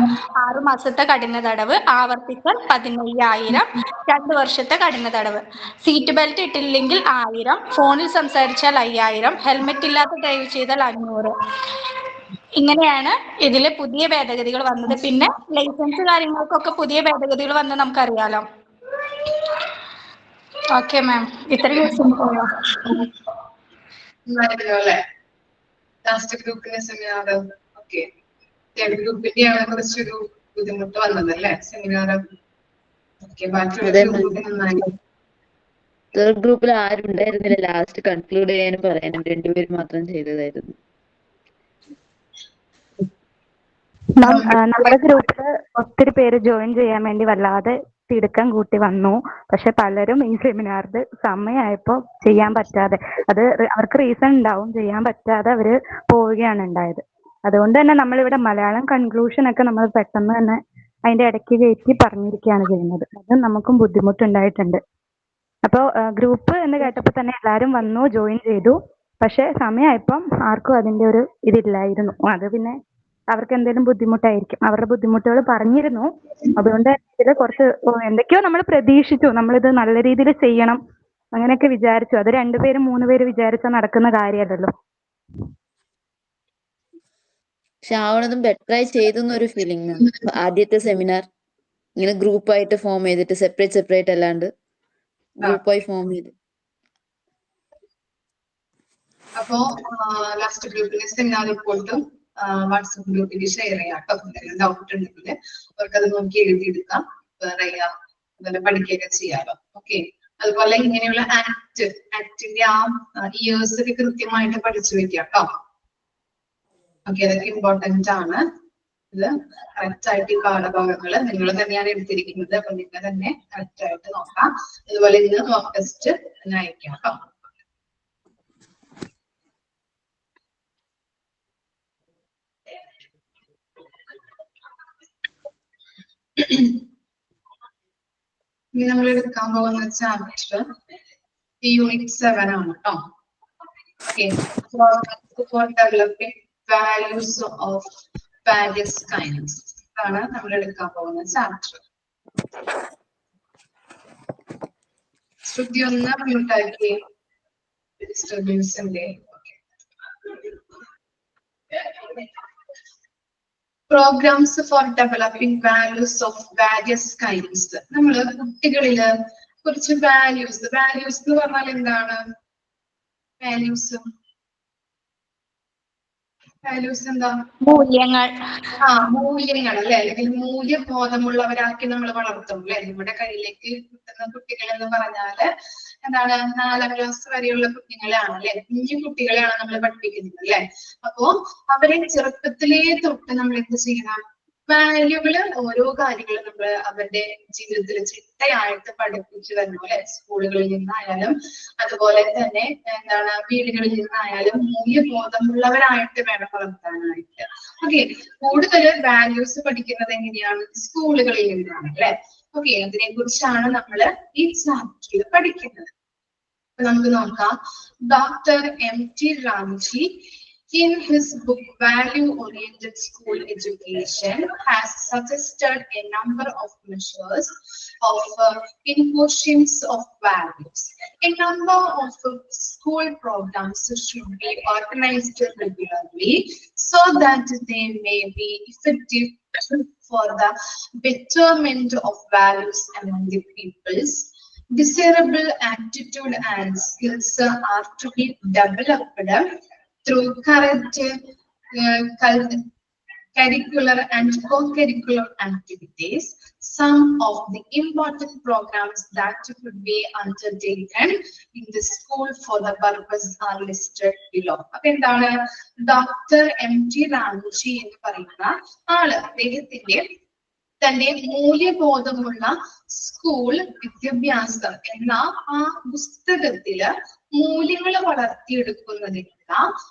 6 മാസത്തെ കഠിന തടവ്, ആവർത്തിച്ചാൽ 15000, 2 വർഷത്തെ കഠിന തടവ്. സീറ്റ് ബെൽറ്റ് ഇട്ടില്ലെങ്കിൽ 1000, ഫോണിൽ സംസാരിച്ചാൽ 5000, ഹെൽമെറ്റ് ഇല്ലാതെ ഡ്രൈവ് ചെയ്താൽ 500. ഇങ്ങനെയാണ് ഇതിലെ പുതിയ ഭേദഗതികൾ വന്നത്. പിന്നെ ലൈസൻസ് കാര്യങ്ങൾക്കൊക്കെ പുതിയ ഭേദഗതികൾ വന്ന് നമുക്കറിയാലോ. ഓക്കെ മാം, ഇത്രയും ക്വസ്റ്റ്യൻസ് അല്ലേ? ലാസ്റ്റ് ഗ്രൂപ്പിന്റെ സെമിനാർ. ഓക്കെ. ഗ്രൂപ്പിന്റെയാണ് കുറച്ചൊരു ബുദ്ധിമുട്ട് വന്നതല്ലേ സെമിനാർ? തേർഡ് ഗ്രൂപ്പിൽ ആരും ഉണ്ടായിരുന്നില്ല. ലാസ്റ്റ് കൺക്ലൂഡ് ചെയ്യാനും പറയാനും 2 പേര് മാത്രം ചെയ്തതായിരുന്നു. നമ്മുടെ ഗ്രൂപ്പിൽ ഒത്തിരി പേര് ജോയിൻ ചെയ്യാൻ വേണ്ടി വല്ലാതെ തിടുക്കം കൂട്ടി വന്നു. പക്ഷെ പലരും ഈ സെമിനാറിൽ സമയമായപ്പോൾ ചെയ്യാൻ പറ്റാതെ, അത് അവർക്ക് റീസൺ ഉണ്ടാവും, ചെയ്യാൻ പറ്റാതെ അവര് പോവുകയാണ് ഉണ്ടായത്. അതുകൊണ്ട് തന്നെ നമ്മളിവിടെ മലയാളം കൺക്ലൂഷൻ ഒക്കെ നമ്മൾ പെട്ടെന്ന് തന്നെ അതിന്റെ ഇടയ്ക്ക് കയറ്റി പറഞ്ഞിരിക്കുകയാണ് ചെയ്യുന്നത്. അത് നമുക്കും ബുദ്ധിമുട്ടുണ്ടായിട്ടുണ്ട്. അപ്പോൾ ഗ്രൂപ്പ് എന്ന് കേട്ടപ്പോൾ തന്നെ എല്ലാവരും വന്നു, ജോയിൻ ചെയ്തു. പക്ഷെ സമയമായപ്പം ആർക്കും അതിന്റെ ഒരു ഇതില്ലായിരുന്നു. അത് പിന്നെ അവർക്ക് എന്തെങ്കിലും ബുദ്ധിമുട്ടായിരിക്കും. അവരുടെ ബുദ്ധിമുട്ടുകൾ പറഞ്ഞിരുന്നു. അതുകൊണ്ട് ഇതിൽ കുറച്ച് എന്തൊക്കെയോ നമ്മൾ പ്രതീക്ഷിച്ചു, നമ്മളിത് നല്ല രീതിയിൽ ചെയ്യണം അങ്ങനെയൊക്കെ വിചാരിച്ചു. അത് 2 പേരും 3 പേര് വിചാരിച്ചാൽ നടക്കുന്ന കാര്യമല്ലല്ലോ. പക്ഷെ ആവണതും ബെറ്ററായി ചെയ്തെന്നൊരു ഫീലിംഗ്. ആദ്യത്തെ സെമിനാർ ഇങ്ങനെ ഗ്രൂപ്പായിട്ട് ഫോം ചെയ്തിട്ട് സെപ്പറേറ്റ് അല്ലാണ്ട് ഗ്രൂപ്പായി ഫോം ചെയ്ത്. അപ്പോ ലാസ്റ്റ് ഗ്രൂപ്പിലെ സെമിനാർ റിപ്പോർട്ടും വാട്സപ്പ് ഗ്രൂപ്പിൽ ഷെയർ ചെയ്യാം കേട്ടോ. എന്തെങ്കിലും ഡൗട്ട് ഉണ്ടെങ്കിൽ അവർക്കത് നോക്കി എഴുതിയെടുക്കാം, അതുപോലെ പഠിക്കുകയൊക്കെ ചെയ്യാലോ. ഓക്കെ. അതുപോലെ ഇങ്ങനെയുള്ള ആക്ടിന്റെ ഇയേഴ്സ് ഒക്കെ കൃത്യമായിട്ട് പഠിച്ചു വെക്കാം കേട്ടോ. ഓക്കെ, അതൊക്കെ ഇമ്പോർട്ടന്റ് ആണ്. ഇത് കറക്റ്റ് ആയിട്ട് ഈ പാഠഭാഗങ്ങൾ നിങ്ങൾ തന്നെയാണ് എടുത്തിരിക്കുന്നത്. അപ്പൊ നിങ്ങൾ തന്നെ കറക്റ്റ് ആയിട്ട് നോക്കാം. അതുപോലെ ഇന്ന് മോക്ക് ടെസ്റ്റ് തന്നെ അയക്കാം കേട്ടോ. ഇനി നമ്മൾ എടുക്കാൻ പോകുന്ന ചാപ്റ്റർ യൂണിറ്റ് 7 ആണ് കേട്ടോ. For developing values of various kinds ആണ് നമ്മൾ എടുക്കാൻ പോകുന്ന ചാപ്റ്റർ. ശ്രുതി ഒന്ന് മ്യൂട്ടാക്കി. ഡിസ്റ്റർബൻസ് ഉണ്ട്. Programmes for developing values of various kinds. നമ്മള് കുട്ടികളില് കുറച്ച് വാല്യൂസ് എന്ന് പറഞ്ഞാൽ എന്താണ്? വാല്യൂസ് എന്താ? മൂല്യങ്ങൾ. മൂല്യങ്ങൾ അല്ലെ, അല്ലെങ്കിൽ മൂല്യബോധമുള്ളവരാക്കി നമ്മൾ വളർത്തും അല്ലെ. നമ്മുടെ കയ്യിലേക്ക് കിട്ടുന്ന കുട്ടികൾ എന്ന് പറഞ്ഞാല് എന്താണ്? 4ാം ക്ലാസ് വരെയുള്ള കുട്ടികളാണ് അല്ലെ, കുഞ്ഞു കുട്ടികളെയാണ് നമ്മൾ പഠിപ്പിക്കുന്നത് അല്ലെ. അപ്പോ അവരെ ചെറുപ്പത്തിലേ തൊട്ട് നമ്മൾ എന്ത് ചെയ്യണം? വാല്യൂകള്, ഓരോ കാര്യങ്ങളും നമ്മൾ അവരുടെ ജീവിതത്തിൽ ചിട്ടയായിട്ട് പഠിപ്പിച്ചു തരണം അല്ലെ. സ്കൂളുകളിൽ നിന്നായാലും അതുപോലെ തന്നെ എന്താണ് വീടുകളിൽ നിന്നായാലും മൂല്യബോധമുള്ളവരായിട്ട് വേണം വളർത്താനായിട്ട്. ഓക്കെ, കൂടുതൽ വാല്യൂസ് പഠിക്കുന്നത് എങ്ങനെയാണ്? സ്കൂളുകളിൽ നിന്നാണ് അല്ലെ. ഓക്കെ, അതിനെ കുറിച്ചാണ് നമ്മൾ ഈ ചാപ്റ്ററിൽ പഠിക്കുന്നത്. അപ്പൊ നമുക്ക് നോക്കാം. Doctor M.T. Ramji in his book Value-Oriented School Education has suggested a number of measures of impositions of values. A number of school programs should be organized regularly so that they may be effective for the betterment of values among the peoples. Desirable attitude and skills are to be developed through correct curricular and co-curricular activities. Some of the important programs that could be undertaken in the school for the purpose are listed below. അപ്പൊ എന്താണ്? Doctor M.T. Ramji എന്ന് പറയുന്ന ആള് തന്റെ മൂല്യബോധമുള്ള school വിദ്യാഭ്യാസം എന്ന ആ പുസ്തകത്തില് മൂല്യങ്ങൾ വളർത്തിയെടുക്കുന്നതിനുള്ള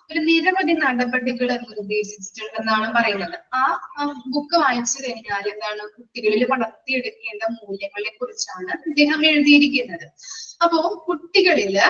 ഒരു നിരവധി നടപടികൾ നിർദ്ദേശിച്ചിട്ടുണ്ടെന്നാണ് പറയുന്നത്. ആ ബുക്ക് വായിച്ചു കഴിഞ്ഞാൽ എന്താണ്? കുട്ടികളിൽ വളർത്തിയെടുക്കേണ്ട മൂല്യങ്ങളെ കുറിച്ചാണ് അദ്ദേഹം എഴുതിയിരിക്കുന്നത്. അപ്പോ കുട്ടികളില്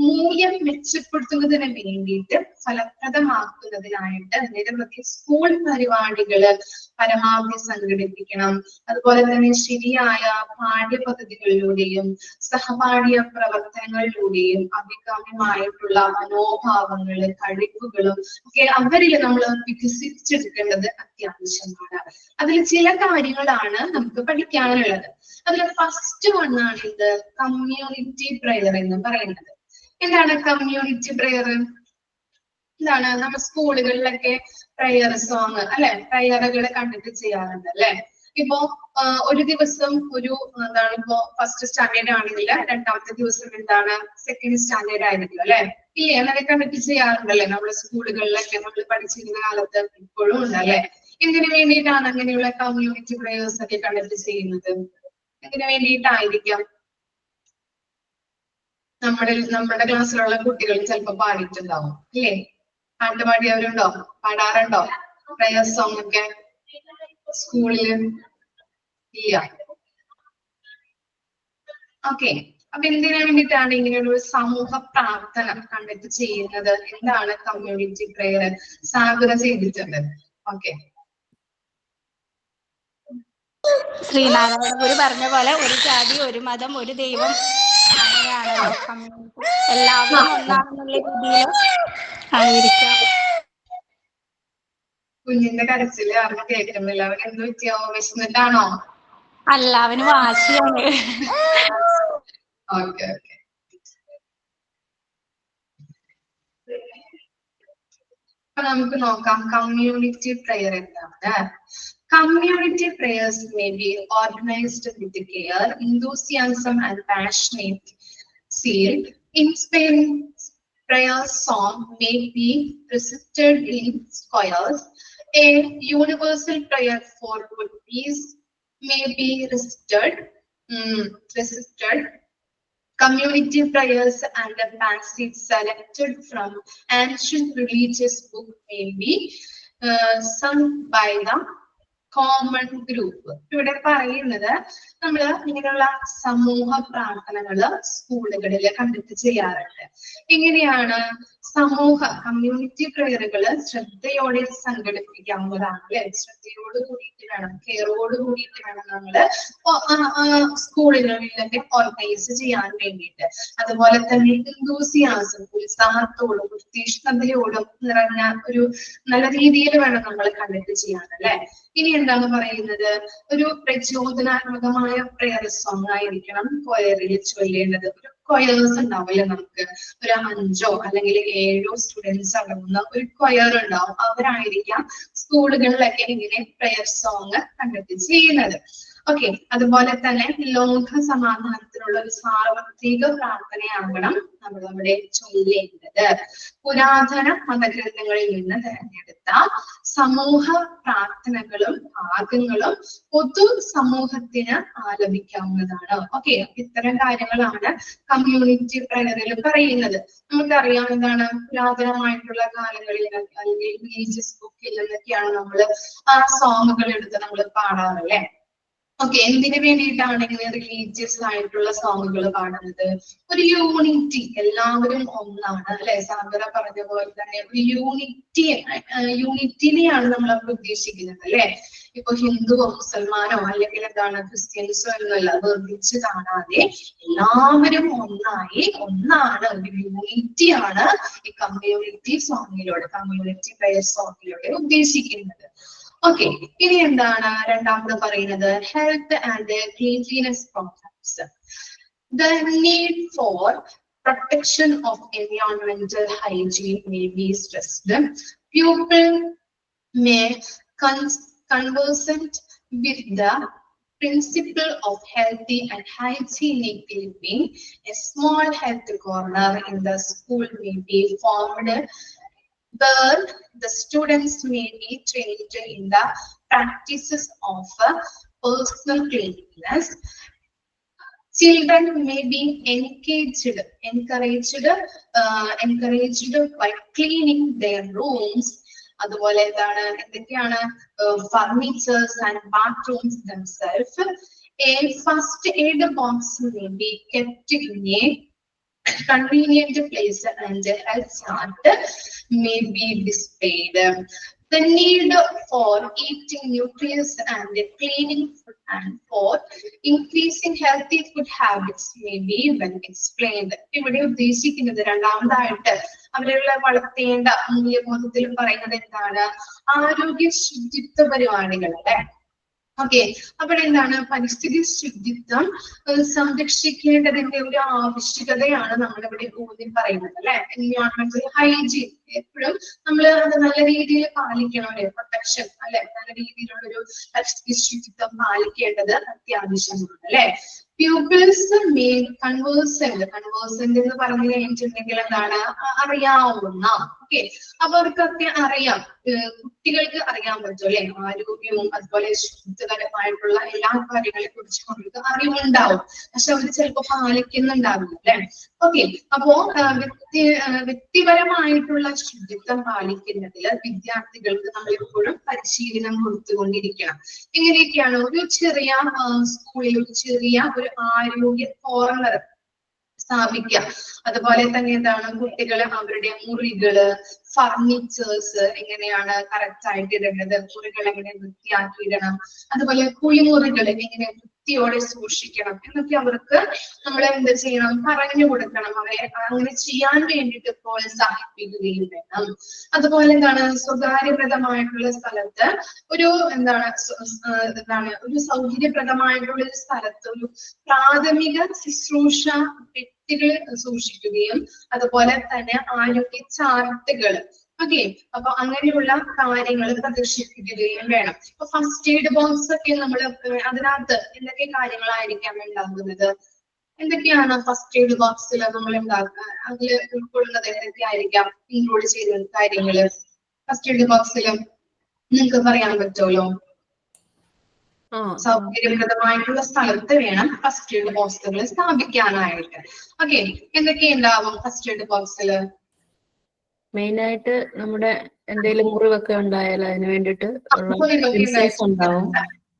മൂല്യം മെച്ചപ്പെടുത്തുന്നതിന് വേണ്ടിയിട്ട് ഫലപ്രദമാക്കുന്നതിനായിട്ട് നിരവധി സ്കൂൾ പരിപാടികള് പരമാവധി സംഘടിപ്പിക്കണം. അതുപോലെ തന്നെ ശരിയായ പാഠ്യപദ്ധതികളിലൂടെയും സഹപാഠ്യ പ്രവർത്തനങ്ങളിലൂടെയും അഭികാമ്യമായിട്ടുള്ള മനോഭാവങ്ങള്, കഴിവുകളും ഒക്കെ അവരിൽ നമ്മൾ വികസിപ്പിച്ചെടുക്കേണ്ടത് അത്യാവശ്യമാണ്. അതിൽ ചില കാര്യങ്ങളാണ് നമുക്ക് പഠിക്കാനുള്ളത്. അതിൽ ഫസ്റ്റ് വണ്ണാണ് ഇത് കമ്മ്യൂണിറ്റി പ്രെയർ എന്ന് പറയുന്നത്. എന്താണ് കമ്മ്യൂണിറ്റി പ്രെയർ? എന്താണ്? നമ്മൾ സ്കൂളുകളിലൊക്കെ പ്രെയർ സോങ് അല്ലെ, പ്രെയറുകൾ കണ്ടിട്ട് ചെയ്യാറുണ്ട് അല്ലെ. ഇപ്പോ ഒരു ദിവസം ഒരു എന്താണ്, ഇപ്പോ ഫസ്റ്റ് സ്റ്റാൻഡേർഡ് ആണെങ്കിൽ 2ാമത്തെ ദിവസം എന്താണ്? സെക്കൻഡ് സ്റ്റാൻഡേർഡ് ആയിരിക്കും അല്ലെ. ഇല്ലേ? അങ്ങനെ കണ്ടിട്ട് ചെയ്യാറുണ്ടല്ലേ നമ്മുടെ സ്കൂളുകളിലൊക്കെ. നമ്മൾ പഠിച്ചിരുന്ന കാലത്ത് ഇപ്പോഴും ഉണ്ടല്ലേ. എന്തിനു വേണ്ടിയിട്ടാണ് അങ്ങനെയുള്ള കമ്മ്യൂണിറ്റി പ്രെയേഴ്സ് ഒക്കെ കണ്ടിട്ട് ചെയ്യുന്നത്? എന്തിനു വേണ്ടിയിട്ടായിരിക്കാം? നമ്മുടെ ക്ലാസ്സിലുള്ള കുട്ടികൾ ചിലപ്പോ പാടിയിട്ടുണ്ടാവും അല്ലേ? പാട്ടുപാടിയവരുണ്ടോ? പാടാറുണ്ടോ പ്രയർ സോങ് ഒക്കെ സ്കൂളില്? ഇല്ല. ഓക്കെ, അപ്പൊ എന്തിനു വേണ്ടിയിട്ടാണ് ഇങ്ങനെയുള്ള സമൂഹ പ്രാർത്ഥന കണ്ടിട്ട് ചെയ്യുന്നത്? എന്താണ് കമ്മ്യൂണിറ്റി പ്രെയർ? സാഗര ചെയ്തിട്ടുണ്ട്. ഓക്കെ, ശ്രീനാരായണ ഗുരു പറഞ്ഞ പോലെ ഒരു ജാതി, ഒരു മതം, ഒരു ദൈവം, അങ്ങനെയാണല്ലോ കമ്മ്യൂണിറ്റി. എല്ലാവരും ഒന്നാണെന്നുള്ള രീതിയിൽ ആയിരിക്കാം. കുഞ്ഞിന്റെ കരച്ചില് ആർക്കും കേൾക്കുന്നില്ല. അവൻ എന്ത് പറ്റിയോ? വിശന്നിട്ടാണോ? അല്ല, അവന് വാശിയാണ്. Okay okay. അപ്പൊ നമുക്ക് നോക്കാം കമ്മ്യൂണിറ്റി പ്രെയർ എന്താണ്. Community prayers may be organized with care, enthusiasm, and passionate zeal. Inspiring prayer song may be recited in choirs. A universal prayer for good peace may be recited. Community prayers and a passage selected from ancient religious book may be sung by the common group. ഇവിടെ പറയുന്നത് നമ്മള് ഇങ്ങനെയുള്ള സമൂഹ പ്രാർത്ഥനകള് സ്കൂളുകളിൽ കണ്ടിട്ട് ചെയ്യാറുണ്ട്. എങ്ങനെയാണ് community പ്രയറുകള് ശ്രദ്ധയോടെ സംഘടിപ്പിക്കാവുന്നതാണ് അല്ലെ. ശ്രദ്ധയോട് കൂടിയിട്ട് വേണം, കെയറോട് കൂടിയിട്ട് വേണം നമ്മള് സ്കൂളുകളിലൊക്കെ ഓർഗനൈസ് ചെയ്യാൻ വേണ്ടിയിട്ട്. അതുപോലെ തന്നെ എന്തൂസിയാസം, ഉത്സാഹത്തോടും തീഷ്ണതയോടും നിറഞ്ഞ ഒരു നല്ല രീതിയിൽ വേണം നമ്മൾ കണ്ടിട്ട് ചെയ്യാൻ അല്ലെ. ഇനി എന്താണ് പറയുന്നത്, ഒരു പ്രചോദനാത്മകമായ പ്രയർ സോങ് ആയിരിക്കണം കൊയറിൽ ചൊല്ലേണ്ടത്. ഒരു കൊയേഴ്സ് ഉണ്ടാവില്ലേ, നമുക്ക് ഒരു 5 അല്ലെങ്കിൽ 7 സ്റ്റുഡൻസ് അടങ്ങുന്ന ഒരു കൊയർ ഉണ്ടാവും. അവരായിരിക്കാം സ്കൂളുകളിലൊക്കെ ഇങ്ങനെ പ്രയർ സോങ് കണ്ടിട്ട് ചെയ്യുന്നത്. ഓക്കെ, അതുപോലെ തന്നെ ലോക സമാധാനത്തിനുള്ള ഒരു സാർവത്രിക പ്രാർത്ഥനയാകണം നമ്മളവിടെ ചൊല്ലേണ്ടത്. പുരാതന മതഗ്രന്ഥങ്ങളിൽ നിന്ന് തിരഞ്ഞെടുത്ത സമൂഹ പ്രാർത്ഥനകളും ഭാഗങ്ങളും പൊതു സമൂഹത്തിന് ആലപിക്കാവുന്നതാണ്. ഓക്കെ, ഇത്തരം കാര്യങ്ങളാണ് കമ്മ്യൂണിറ്റി പ്രയറിൽ പറയുന്നത്. നമുക്കറിയാം എന്താണ് പുരാതനമായിട്ടുള്ള കാലങ്ങളിൽ അല്ലെങ്കിൽ റിലീജിയസ് ബുക്കിൽ നിന്നൊക്കെയാണ് നമ്മൾ ആ സോങ്ങുകൾ എടുത്ത് നമ്മൾ പാടാറല്ലേ. ഓക്കെ, എന്തിനു വേണ്ടിയിട്ടാണ് ഇങ്ങനെ റിലീജിയസ് ആയിട്ടുള്ള സോങ്ങുകൾ പാടുന്നത്? ഒരു യൂണിറ്റി, എല്ലാവരും ഒന്നാണ് അല്ലെ. സാഗര പറഞ്ഞ പോലെ തന്നെ ഒരു യൂണിറ്റിനെയാണ് നമ്മൾ അവിടെ ഉദ്ദേശിക്കുന്നത് അല്ലെ. ഇപ്പൊ ഹിന്ദുവോ മുസൽമാനോ അല്ലെങ്കിൽ എന്താണ് ക്രിസ്ത്യൻസോ എന്നല്ല, വേർതിരിച്ച് കാണാതെ എല്ലാവരും ഒന്നാണ്, ഒരു യൂണിറ്റിയാണ് ഈ കമ്മ്യൂണിറ്റി പ്രയർ സോങ്ങിലൂടെ ഉദ്ദേശിക്കുന്നത്. ഓക്കെ, ഇനി എന്താണ് രണ്ടാമത് പറയുന്നത്? Health and cleanliness programmes. The need for protection of environmental hygiene may be stressed. Pupil may conversant with the principle of healthy and hygienic living. A small health corner in the school may be formed where the students may be trained in the practices of personal cleanliness. Children may be encouraged by cleaning their rooms. അതുപോലെ എന്തൊക്കെയാണ് furnitures and bathrooms themselves. A first aid box may be kept in a convenient place and a health chart may be displayed. The need for eating nutritious and cleaning food and for increasing healthy food habits may be well explained. ഇവിടെ ഉദ്ദേശിക്കുന്നത് രണ്ടാമതായിട്ട് അവരുടെ വളർത്തേണ്ട മൂല്യബോധത്തിൽ പറയുന്നത് എന്താണ്? ആരോഗ്യ ശുചിത്വ പരിപാടികൾ അല്ലെ. ഓക്കെ, അപ്പോൾ എന്താണ് പരിസ്ഥിതി ശുചിത്വം സംരക്ഷിക്കേണ്ടതിന്റെ ഒരു ആവശ്യകതയാണ് നമ്മളിവിടെ ഊന്നി പറയുന്നത് അല്ലെ. എൻവയോൺമെന്റൽ ഹൈജീൻ എപ്പോഴും നമ്മൾ അത് നല്ല രീതിയിൽ പാലിക്കണം അല്ലെ. പ്രൊട്ടക്ഷൻ അല്ലെ, നല്ല രീതിയിലുള്ള ഒരു പരിസ്ഥിതി ശുചിത്വം പാലിക്കേണ്ടത് അത്യാവശ്യമാണ് അല്ലെ. പ്യൂപ്പിൾസ് കൺവേഴ്സന്റ് എന്ന് പറഞ്ഞു കഴിഞ്ഞിട്ടുണ്ടെങ്കിൽ എന്താണ്? അറിയാവുന്ന. ഓക്കെ, അപ്പൊ അവർക്കൊക്കെ അറിയാം, കുട്ടികൾക്ക് അറിയാൻ പറ്റും അല്ലെ. ആരോഗ്യവും അതുപോലെ ശുദ്ധകരമായിട്ടുള്ള എല്ലാ കാര്യങ്ങളെ കുറിച്ച് അവർക്ക് അറിവുണ്ടാവും, പക്ഷെ അവർ ചിലപ്പോ പാലിക്കുന്നുണ്ടാവില്ല അല്ലെ. ഓക്കെ, അപ്പോ വ്യക്തിപരമായിട്ടുള്ള ശുചിത്വം പാലിക്കുന്നതിൽ വിദ്യാർത്ഥികൾക്ക് നമ്മൾ എപ്പോഴും പരിശീലനം കൊടുത്തുകൊണ്ടിരിക്കണം. എങ്ങനെയൊക്കെയാണ്? ഒരു ചെറിയ സ്കൂളിൽ ഒരു ചെറിയ ഒരു ആരോഗ്യ കോർണർ സ്ഥാപിക്കുക. അതുപോലെ തന്നെ എന്താണ് കുട്ടികളെ അവരുടെ മുറികള്, ഫർണിച്ചേഴ്സ് എങ്ങനെയാണ് കറക്റ്റ് ആയിട്ട് ഇടേണ്ടത്, മുറികൾ എങ്ങനെ വൃത്തിയാക്കിയിടണം, അതുപോലെ കുളിമുറികൾ എങ്ങനെ വൃത്തിയോടെ സൂക്ഷിക്കണം എന്നൊക്കെ അവർക്ക് നമ്മൾ എന്ത് ചെയ്യണം? പറഞ്ഞു കൊടുക്കണം. അവരെ അങ്ങനെ ചെയ്യാൻ വേണ്ടിയിട്ട് പ്രോത്സാഹിപ്പിക്കുകയും വേണം. അതുപോലെ എന്താണ് സ്വകാര്യപ്രദമായിട്ടുള്ള സ്ഥലത്ത് ഒരു ഒരു സൗകര്യപ്രദമായിട്ടുള്ള ഒരു സ്ഥലത്ത് ഒരു പ്രാഥമിക ശുശ്രൂഷ പെട്ടികൾ സൂക്ഷിക്കുകയും അതുപോലെ തന്നെ ആരോഗ്യ ചാർട്ടുകൾ. ഓക്കെ, അപ്പൊ അങ്ങനെയുള്ള കാര്യങ്ങൾ പ്രദർശിപ്പിക്കുകയും വേണം. ഇപ്പൊ ഫസ്റ്റ് എയ്ഡ് ബോക്സ് ഒക്കെ നമ്മൾ അതിനകത്ത് എന്തൊക്കെ കാര്യങ്ങളായിരിക്കാം ഉണ്ടാകുന്നത്? എന്തൊക്കെയാണ് ഫസ്റ്റ് എയ്ഡ് ബോക്സിൽ നമ്മൾ ഉണ്ടാക്കുക? അതിൽ ഉൾക്കൊള്ളുന്നത് എന്തൊക്കെയായിരിക്കാം ഇൻക്ലൂഡ് ചെയ്ത കാര്യങ്ങള് ഫസ്റ്റ് എയ്ഡ് ബോക്സിൽ നിങ്ങൾക്ക് പറയാൻ പറ്റുമല്ലോ? സൗകര്യപ്രദമായിട്ടുള്ള സ്ഥലത്ത് വേണം ഫസ്റ്റ് എയ്ഡ് ബോക്സുകൾ സ്ഥാപിക്കാനായിട്ട്. ഓക്കെ, എന്തൊക്കെ ഉണ്ടാവും ഫസ്റ്റ് എയ്ഡ് ബോക്സിൽ? മെയിനായിട്ട് നമ്മുടെ എന്തെങ്കിലും മുറിവൊക്കെ ഉണ്ടായാൽ അതിന് വേണ്ടിയിട്ട് ഉള്ള മുറിവൊക്കെ മെഡിസിൻസ് ഉണ്ടാവും.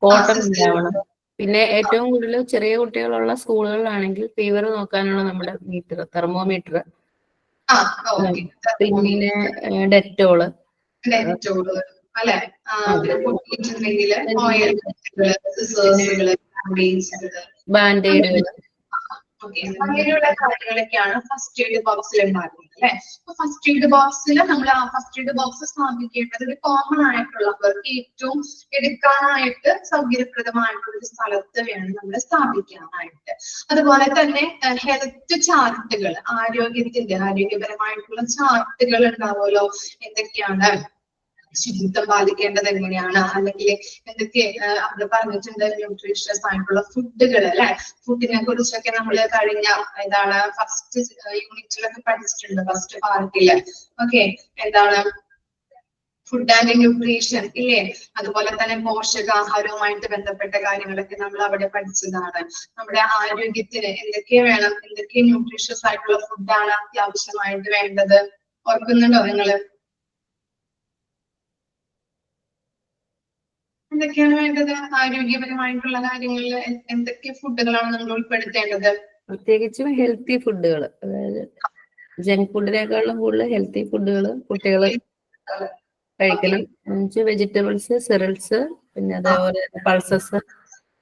കോട്ടൺ ഉണ്ടാവണം. പിന്നെ ഏറ്റവും കൂടുതൽ ചെറിയ കുട്ടികളുള്ള സ്കൂളുകളിലാണെങ്കിൽ ഫീവർ നോക്കാനുള്ള നമ്മുടെ മീറ്റർ, തെർമോമീറ്റർ, പിന്നെ ഡെറ്റോള്, അല്ലെ, ബാൻഡേഡുകൾ, അങ്ങനെയുള്ള കാര്യങ്ങളൊക്കെയാണ് ഫസ്റ്റ് എയ്ഡ് ബോക്സിൽ ഉണ്ടാകുന്നത് അല്ലെ. അപ്പൊ ഫസ്റ്റ് എയ്ഡ് ബോക്സിൽ നമ്മൾ ആ ഫസ്റ്റ് എയ്ഡ് ബോക്സ് സ്ഥാപിക്കേണ്ടത് ഒരു കോമൺ ആയിട്ടുള്ളവർക്ക് ഏറ്റവും എടുക്കാനായിട്ട് സൗകര്യപ്രദമായിട്ടുള്ള ഒരു സ്ഥലത്ത് വേണം നമ്മൾ സ്ഥാപിക്കാനായിട്ട്. അതുപോലെ തന്നെ ഹെൽത്ത് ചാർട്ടുകൾ, ആരോഗ്യപരമായിട്ടുള്ള ചാർട്ടുകൾ ഉണ്ടാവുമല്ലോ. എന്തൊക്കെയാണ് ശുചിത്വം പാലിക്കേണ്ടത്, എങ്ങനെയാണ്, അല്ലെങ്കിൽ എന്തൊക്കെ അവിടെ പറഞ്ഞിട്ടുണ്ട്, ന്യൂട്രീഷ്യസ് ആയിട്ടുള്ള ഫുഡുകൾ അല്ലെ. ഫുഡിനെ കുറിച്ചൊക്കെ നമ്മൾ കഴിഞ്ഞ ഫസ്റ്റ് യൂണിറ്റിലൊക്കെ പഠിച്ചിട്ടുണ്ട്, ഫസ്റ്റ് പാർട്ടില്. ഓക്കെ, എന്താണ് ഫുഡ് ആൻഡ് ന്യൂട്രീഷൻ ഇല്ലേ. അതുപോലെ തന്നെ പോഷകാഹാരവുമായിട്ട് ബന്ധപ്പെട്ട കാര്യങ്ങളൊക്കെ നമ്മൾ അവിടെ പഠിച്ചതാണ്. നമ്മുടെ ആരോഗ്യത്തിന് എന്തൊക്കെ വേണം, എന്തൊക്കെ ന്യൂട്രീഷ്യസ് ആയിട്ടുള്ള ഫുഡാണ് അത്യാവശ്യമായിട്ട് വേണ്ടത്, ഓർക്കുന്നുണ്ടോ നിങ്ങള്? എന്തൊക്കെയാണ് വേണ്ടത് ആരോഗ്യപരമായിട്ടുള്ള കാര്യങ്ങളിൽ? എന്തൊക്കെ ഫുഡുകളാണ് നമ്മൾ ഉൾപ്പെടുത്തേണ്ടത്? പ്രത്യേകിച്ചും ഹെൽത്തി ഫുഡുകൾ, അതായത് ജങ്ക് ഫുഡിനേക്കാളും കൂടുതൽ ഹെൽത്തി ഫുഡുകൾ കുട്ടികൾ കഴിക്കണം. വെജിറ്റബിൾസ്, സെറിൽസ്, പിന്നെ അതേപോലെ pulses,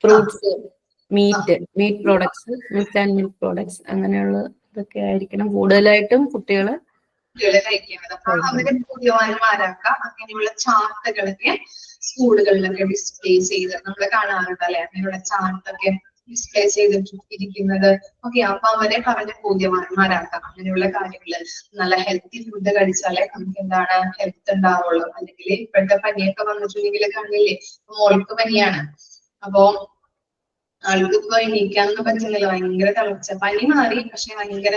fruits, meet products, milk and milk products, അങ്ങനെയുള്ള ഇതൊക്കെ ആയിരിക്കണം കൂടുതലായിട്ടും കുട്ടികള് കഴിക്കേണ്ടത്. അപ്പൊ അവരെ ബോധ്യവാന്മാരാക്കാം. അങ്ങനെയുള്ള ചാർട്ടുകളൊക്കെ സ്കൂളുകളിലൊക്കെ ഡിസ്പ്ലേ ചെയ്ത് നമ്മൾ കാണാറുണ്ട് അല്ലെ. അങ്ങനെയുള്ള ചാർട്ടൊക്കെ ഡിസ്പ്ലേ ചെയ്തിരിക്കുന്നത്. ഓക്കെ, അപ്പൊ അവരെ പറഞ്ഞ് ബോധ്യവാന്മാരാക്കാം. അങ്ങനെയുള്ള കാര്യങ്ങള് നല്ല ഹെൽത്തി ഫുഡ് കഴിച്ചാലേ നമുക്ക് എന്താണ് ഹെൽത്ത് ഉണ്ടാവുള്ളൂ. അല്ലെങ്കിൽ ഇപ്പോഴത്തെ പനിയൊക്കെ വന്നിട്ടുണ്ടെങ്കിൽ കാണില്ലേ, മോൾക്ക് പനിയാണ്, അപ്പോ ആൾക്ക് ഇപ്പൊ എണീക്കാനൊന്നും പറ്റുന്നില്ല, ഭയങ്കര തളർച്ച. പനി മാറി, പക്ഷെ ഭയങ്കര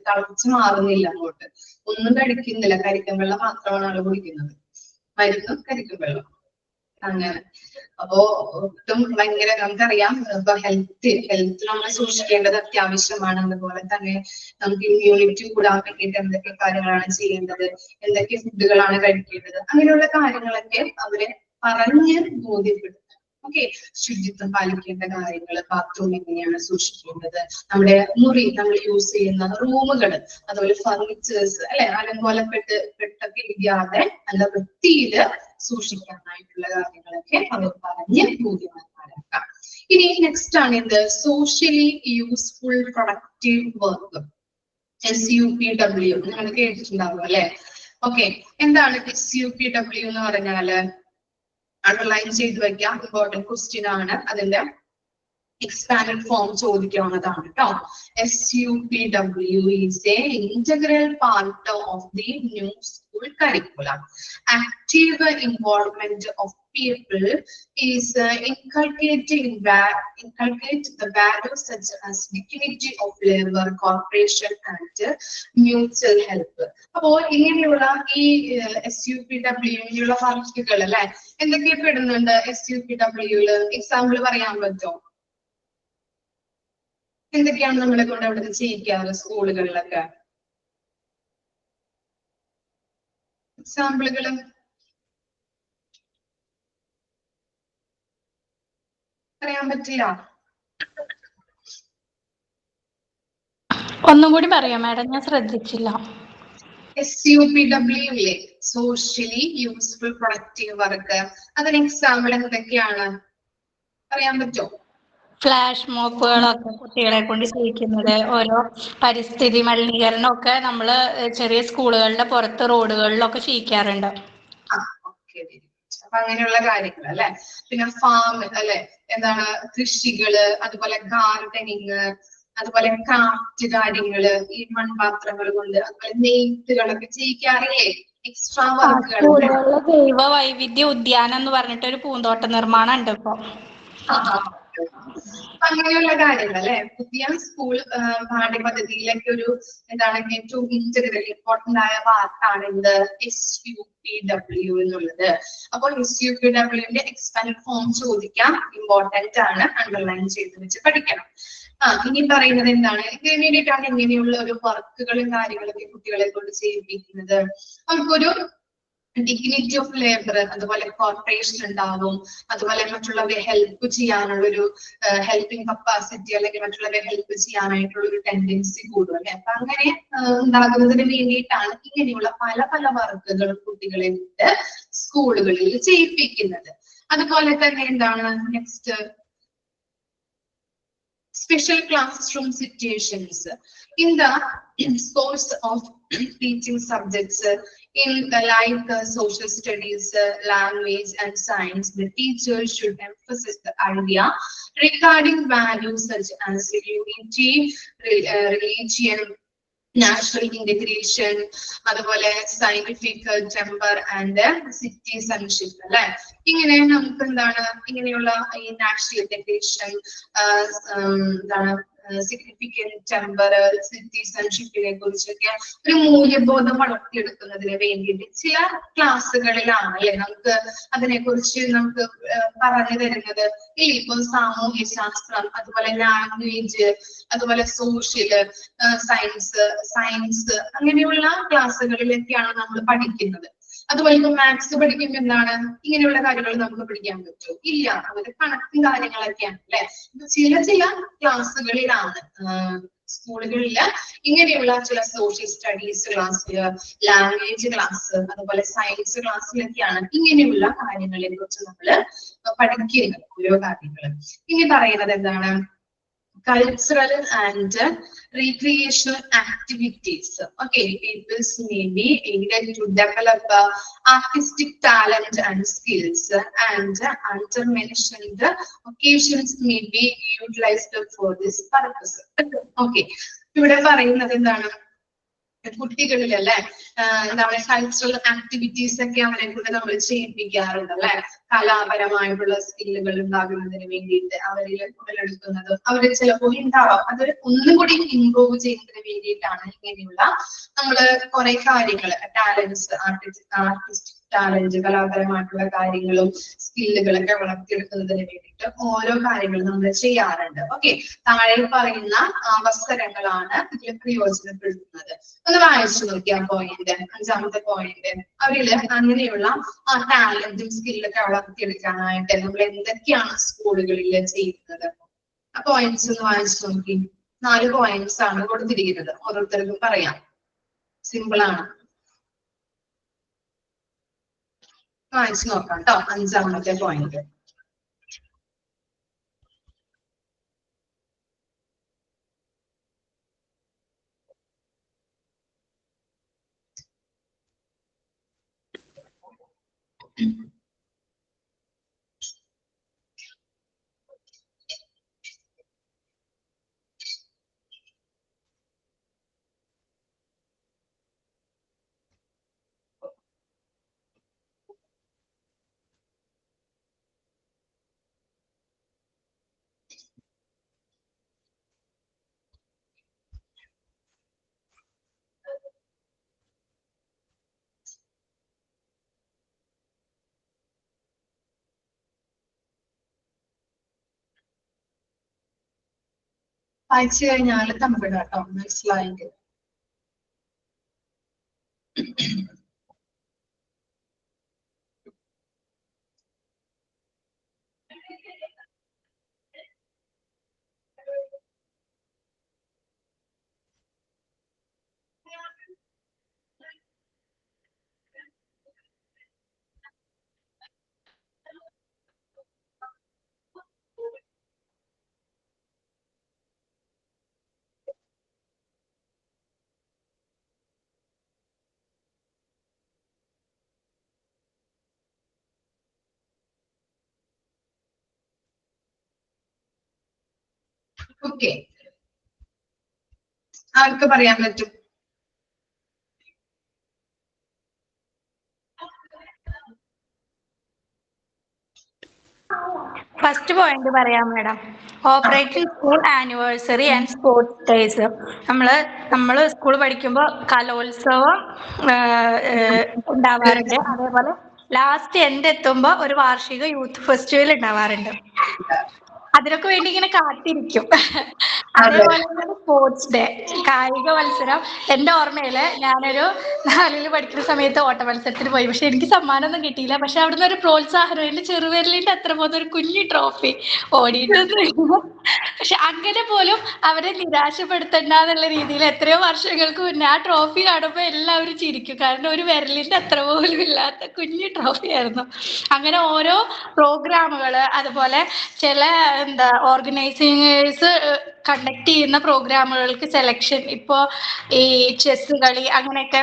തളർച്ച മാറുന്നില്ല അങ്ങോട്ട്. ഒന്നും കഴിക്കുന്നില്ല, കരിക്കും വെള്ളം മാത്രമാണ് ആള് കുടിക്കുന്നത്, മരുന്നും കരിക്കും വെള്ളം അങ്ങനെ. അപ്പോ ഒട്ടും ഭയങ്കര, നമുക്കറിയാം ഇപ്പൊ ഹെൽത്ത് നമ്മൾ സൂക്ഷിക്കേണ്ടത് അത്യാവശ്യമാണ്. അതുപോലെ തന്നെ നമുക്ക് ഇമ്മ്യൂണിറ്റി കൂടാൻ വേണ്ടിയിട്ട് എന്തൊക്കെ കാര്യങ്ങളാണ് ചെയ്യേണ്ടത്, എന്തൊക്കെ ഫുഡുകളാണ് കഴിക്കേണ്ടത്, അങ്ങനെയുള്ള കാര്യങ്ങളൊക്കെ അവരെ പറഞ്ഞ് ബോധ്യപ്പെടുത്തും. ഓക്കെ, ശുചിത്വം പാലിക്കേണ്ട കാര്യങ്ങൾ, ബാത്റൂം എങ്ങനെയാണ് സൂക്ഷിക്കേണ്ടത്, നമ്മുടെ മുറി, നമ്മൾ യൂസ് ചെയ്യുന്ന റൂമുകൾ, അതുപോലെ ഫർണിച്ചേഴ്സ് അല്ലെ, അലങ്കോലപ്പെട്ടൊക്കെ ഇരിക്കാതെ നല്ല വൃത്തിയില് സൂക്ഷിക്കാനായിട്ടുള്ള കാര്യങ്ങളൊക്കെ അവർ പറഞ്ഞ് ബോധ്യവാന്മാരാക്കാം. ഇനി നെക്സ്റ്റ് ആണ് ഇത് socially useful productive work, SUPW. നിങ്ങൾ കേട്ടിട്ടുണ്ടാവും അല്ലെ. ഓക്കെ, എന്താണ് SUPW എന്ന് പറഞ്ഞാല്? അണ്ടർലൈൻ ചെയ്ത് വെക്കാം, ഇമ്പോർട്ടന്റ് ക്വസ്റ്റ്യൻ ആണ്. അതിന്റെ expanded form ചോദിക്കാവുന്നതാണ് കേട്ടോ. SUPW is a integral part of the new school curriculum. Active involvement of people is inculcate the values such as dignity of labor, cooperation and mutual help. അപ്പോൾ ഇങ്ങനെയുള്ള ഈ SUPW വർക്കുകൾ അല്ലെ, എന്തൊക്കെ പെടുന്നുണ്ട് SUPW? എക്സാമ്പിൾ പറയാൻ പറ്റുമോ? എന്തൊക്കെയാണ് നമ്മളെ കൊണ്ട് അവിടെ ചെയ്യിക്കാറ് സ്കൂളുകളിലൊക്കെ? എക്സാമ്പിളുകള് പറയാൻ പറ്റില്ല? ഒന്നും കൂടി പറയാം മാഡം, ഞാൻ ശ്രദ്ധിച്ചില്ല. SUPW ഇല്ലേ, സോഷ്യലി യൂസ്ഫുൾ പ്രൊഡക്റ്റീവ് വർക്ക്, അതിന് എക്സാമ്പിൾ എന്തൊക്കെയാണ് പറയാൻ പറ്റുമോ? ഫ്ലാഷ് മോപ്പുകളൊക്കെ കുട്ടികളെ കൊണ്ട് ചെയ്യിക്കുന്നത്, ഓരോ പരിസ്ഥിതി മലിനീകരണം ഒക്കെ നമ്മള് ചെറിയ സ്കൂളുകളുടെ പുറത്ത് റോഡുകളിലൊക്കെ ചെയ്യിക്കാറുണ്ട്. അപ്പൊ അങ്ങനെയുള്ള കാര്യങ്ങൾ അല്ലെ. പിന്നെ ഫാം അല്ലെ, എന്താണ് കൃഷികള്, അതുപോലെ ഗാർഡനിങ്, അതുപോലെ ക്രാഫ്റ്റ് കാര്യങ്ങള്, ഈ മൺപാത്രങ്ങൾ കൊണ്ട്, അതുപോലെ നെയ്ത്തുകളൊക്കെ ചെയ്യിക്കാറില്ലേ? എക്സ്ട്രാ വർക്കുകൾ. സ്കൂളുകളിലെ ജൈവ വൈവിധ്യ ഉദ്യാനം എന്ന് പറഞ്ഞിട്ട് ഒരു പൂന്തോട്ട നിർമ്മാണം ഉണ്ട് ഇപ്പൊ. അങ്ങനെയുള്ള കാര്യങ്ങൾ അല്ലെ. പുതിയ സ്കൂൾ പാഠ്യപദ്ധതിയിലൊക്കെ ഒരു എന്താണ് ഏറ്റവും ഇമ്പോർട്ടന്റ് ആയ പാർട്ടാണ് ഇത് SUPW എന്നുള്ളത്. അപ്പോൾ SUPW എക്സ്പാൻഡ് ഫോം ചോദിക്കാം, ഇമ്പോർട്ടന്റ് ആണ്, അണ്ടർലൈൻ ചെയ്ത് വെച്ച് പഠിക്കണം. ഇനി പറയുന്നത് എന്താണ്, ഇതിന് വേണ്ടിയിട്ടാണ് ഇങ്ങനെയുള്ള ഒരു വർക്കുകളും കാര്യങ്ങളൊക്കെ കുട്ടികളെ കൊണ്ട് ചെയ്യിപ്പിക്കുന്നത്. അവർക്കൊരു ഡിഗ്നിറ്റി ഓഫ് ലേബർ, അതുപോലെ കോർപ്പറേഷൻ ഉണ്ടാവും, അതുപോലെ മറ്റുള്ളവരെ ഹെൽപ്പ് ചെയ്യാനുള്ള ഒരു ഹെൽപ്പിംഗ് കപ്പാസിറ്റി, അല്ലെങ്കിൽ മറ്റുള്ളവരെ ഹെൽപ്പ് ചെയ്യാനായിട്ടുള്ള ഒരു ടെൻഡൻസി കൂടും അല്ലെ. അപ്പൊ അങ്ങനെ ഉണ്ടാകുന്നതിന് വേണ്ടിയിട്ടാണ് ഇങ്ങനെയുള്ള പല പല വർക്കുകൾ കുട്ടികളെ സ്കൂളുകളിൽ ചെയ്യിപ്പിക്കുന്നത്. അതുപോലെ തന്നെ എന്താണ് next, special classroom situations in the course of teaching subjects in like social studies, language and science. The teacher should emphasize the idea regarding values such as unity, religion, national integration, അതുപോലെ scientific temper and citizenship അല്ലെ. ഇങ്ങനെ നമുക്ക് എന്താണ് ഇങ്ങനെയുള്ള ഈ national integration, എന്താണ് significant temper, സിറ്റിസൺഷിപ്പിനെ കുറിച്ചൊക്കെ ഒരു മൂല്യബോധം വളർത്തിയെടുക്കുന്നതിന് വേണ്ടിയിട്ട് ചില ക്ലാസ്സുകളിലാണ് അല്ലെ നമുക്ക് അതിനെക്കുറിച്ച് നമുക്ക് പറഞ്ഞു തരുന്നത്. ഇപ്പൊ സാമൂഹ്യ ശാസ്ത്രം, അതുപോലെ ലാംഗ്വേജ്, അതുപോലെ സോഷ്യല്, സയൻസ് അങ്ങനെയുള്ള ക്ലാസ്സുകളിലൊക്കെയാണ് നമ്മൾ പഠിക്കുന്നത്. അതുപോലെ ഇപ്പൊ മാത്സ് പഠിക്കുമ്പോൾ എന്താണ് ഇങ്ങനെയുള്ള കാര്യങ്ങൾ നമുക്ക് പഠിക്കാൻ പറ്റുമോ? ഇല്ല, അവര് കണക്കും കാര്യങ്ങളൊക്കെയാണ് അല്ലെ. ചില ക്ലാസ്സുകളിലാണ് സ്കൂളുകളില് ഇങ്ങനെയുള്ള ചില സോഷ്യൽ സ്റ്റഡീസ് ക്ലാസ്സില്, ലാംഗ്വേജ് ക്ലാസ്, അതുപോലെ സയൻസ് ക്ലാസ്സിലൊക്കെയാണ് ഇങ്ങനെയുള്ള കാര്യങ്ങളെ കുറിച്ച് നമ്മൾ പഠിക്കുന്നത്, ഓരോ കാര്യങ്ങളും. ഇനി പറയുന്നത് എന്താണ്, cultural and recreational activities. Okay, pupils may be aided to develop artistic talent and skills, and under-mentioned occasions may be utilized for this purpose. Okay, ഇവിടെ പറയുന്നത് എന്താണ്, കുട്ടികളിലല്ലേ എന്താണ് കൾച്ചറൽ ആക്ടിവിറ്റീസ് ഒക്കെ അവരെ കൊണ്ട് നമ്മൾ ചെയ്യിപ്പിക്കാറുണ്ട് അല്ലെ. കലാപരമായിട്ടുള്ള സ്കില്ലുകൾ ഉണ്ടാകുന്നതിന് വേണ്ടിയിട്ട് അവരിൽ ഉടലെടുക്കുന്നത് അവര് ചിലപ്പോൾ ഉണ്ടാവാം. അത് ഒന്നും കൂടി ഇംപ്രൂവ് ചെയ്യുന്നതിന് വേണ്ടിയിട്ടാണ് ഇങ്ങനെയുള്ള നമ്മള് കുറെ കാര്യങ്ങൾ, ടാലൻസ്, ആർട്ടിസ്റ്റിക് ടാലന്റ്, കലാപരമായിട്ടുള്ള കാര്യങ്ങളും സ്കില്ലുകളൊക്കെ വളർത്തിയെടുക്കുന്നതിന് വേണ്ടിയിട്ട് ഓരോ കാര്യങ്ങളും നമ്മൾ ചെയ്യാറുണ്ട്. ഓക്കെ, താഴെ പറയുന്ന അവസരങ്ങളാണ് ഇതിൽ പ്രയോജനപ്പെടുത്തുന്നത്. ഒന്ന് വായിച്ചു നോക്കിയാൽ പോയിന്റ്, അഞ്ചാമത്തെ പോയിന്റ്, അവരില് അങ്ങനെയുള്ള ആ ടാലന്റും സ്കില്ലൊക്കെ വളർത്തിയെടുക്കാനായിട്ട് നമ്മൾ എന്തൊക്കെയാണ് സ്കൂളുകളിൽ ചെയ്യുന്നത്. ആ പോയിന്റ്സ് ഒന്ന് വായിച്ചു നോക്കി. 4 പോയിന്റ്സ് ആണ് കൊടുത്തിരിക്കുന്നത്, ഓരോരുത്തർക്കും പറയാം, സിമ്പിൾ ആണ്. വായിച്ചു നോക്കാം കേട്ടോ. അഞ്ചാമത്തെ പോയിന്റ്, വായിച്ചു കഴിഞ്ഞാൽ തമ്മിൽ കേട്ടോ മനസ്സിലായെങ്കിൽ. ഓക്കെ, ആർക്ക് പറയാൻ പറ്റും? ഫസ്റ്റ് പോയിന്റ് പറയാം madam. Operating school anniversary and sports days. നമ്മള് സ്കൂൾ പഠിക്കുമ്പോൾ കലോത്സവം ഉണ്ടാവാറുണ്ട്. അതേപോലെ ലാസ്റ്റ് എൻഡ് എത്തുമ്പോ ഒരു വാർഷിക യൂത്ത് ഫെസ്റ്റിവൽ ഉണ്ടാവാറുണ്ട്. അതിനൊക്കെ വേണ്ടി ഇങ്ങനെ കാത്തിരിക്കും. അതേപോലെ സ്പോർട്സ് ഡേ, കായിക മത്സരം. എന്റെ ഓർമ്മയില് ഞാനൊരു 4ൽ പഠിക്കുന്ന സമയത്ത് ഓട്ട മത്സരത്തിന് പോയി. പക്ഷെ എനിക്ക് സമ്മാനമൊന്നും കിട്ടിയില്ല. പക്ഷെ അവിടുന്ന് ഒരു പ്രോത്സാഹനം, എന്റെ ചെറുവിരലിന്റെ അത്ര പോകുന്ന ഒരു കുഞ്ഞു ട്രോഫി, ഓടിയിട്ടൊന്നും. പക്ഷെ അങ്ങനെ പോലും അവരെ നിരാശപ്പെടുത്തണ്ട എന്നുള്ള രീതിയിൽ എത്രയോ വർഷങ്ങൾക്ക് മുന്നേ ആ ട്രോഫി കാണുമ്പോൾ എല്ലാവരും ചിരിക്കും. കാരണം ഒരു വിരലിന്റെ അത്ര പോലും ഇല്ലാത്ത കുഞ്ഞു ട്രോഫി ആയിരുന്നു. അങ്ങനെ ഓരോ പ്രോഗ്രാമുകള്, അതുപോലെ ചില ഓർഗനൈസേഴ്സ് കണ്ടക്ട് ചെയ്യുന്ന പ്രോഗ്രാമുകൾക്ക് സെലക്ഷൻ, ഇപ്പോ ഈ ചെസ് കളി അങ്ങനെയൊക്കെ,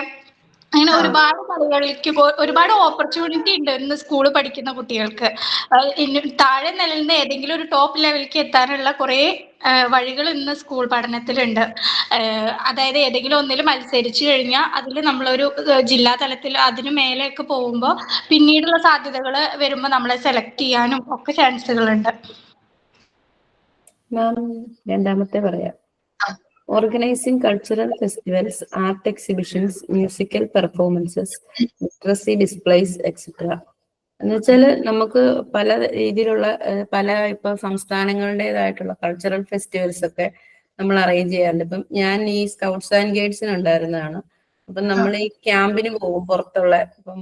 അങ്ങനെ ഒരുപാട് കളികൾക്ക് ഒരുപാട് ഓപ്പർച്യൂണിറ്റി ഉണ്ട് ഇന്ന് സ്കൂളിൽ പഠിക്കുന്ന കുട്ടികൾക്ക്. താഴെ നിലനിന്ന് ഏതെങ്കിലും ഒരു ടോപ്പ് ലെവലിലേക്ക് എത്താനുള്ള കുറെ വഴികൾ ഇന്ന് സ്കൂൾ പഠനത്തിലുണ്ട്. അതായത് ഏതെങ്കിലും ഒന്നിൽ മത്സരിച്ചു കഴിഞ്ഞാൽ അതിൽ നമ്മളൊരു ജില്ലാ തലത്തിൽ അതിനു മേലെയൊക്കെ പോകുമ്പോൾ പിന്നീടുള്ള സാധ്യതകൾ വരുമ്പോൾ നമ്മളെ സെലക്ട് ചെയ്യാനും ഒക്കെ ചാൻസുകളുണ്ട്. മാം, രണ്ടാമത്തെ പറയാം. Organising cultural festivals, art exhibitions, musical performances, literacy displays etcetera. എന്ന് വെച്ചാല് നമുക്ക് പല രീതിയിലുള്ള പല ഇപ്പൊ സംസ്ഥാനങ്ങളുടേതായിട്ടുള്ള കൾച്ചറൽ ഫെസ്റ്റിവൽസ് ഒക്കെ നമ്മൾ അറേഞ്ച് ചെയ്യാറുണ്ട്. ഇപ്പം ഞാൻ ഈ സ്കൗട്ട്സ് ആൻഡ് ഗൈഡ്സിന് ഉണ്ടായിരുന്നതാണ്. അപ്പം നമ്മൾ ഈ ക്യാമ്പിന് പോകും പുറത്തുള്ള, ഇപ്പം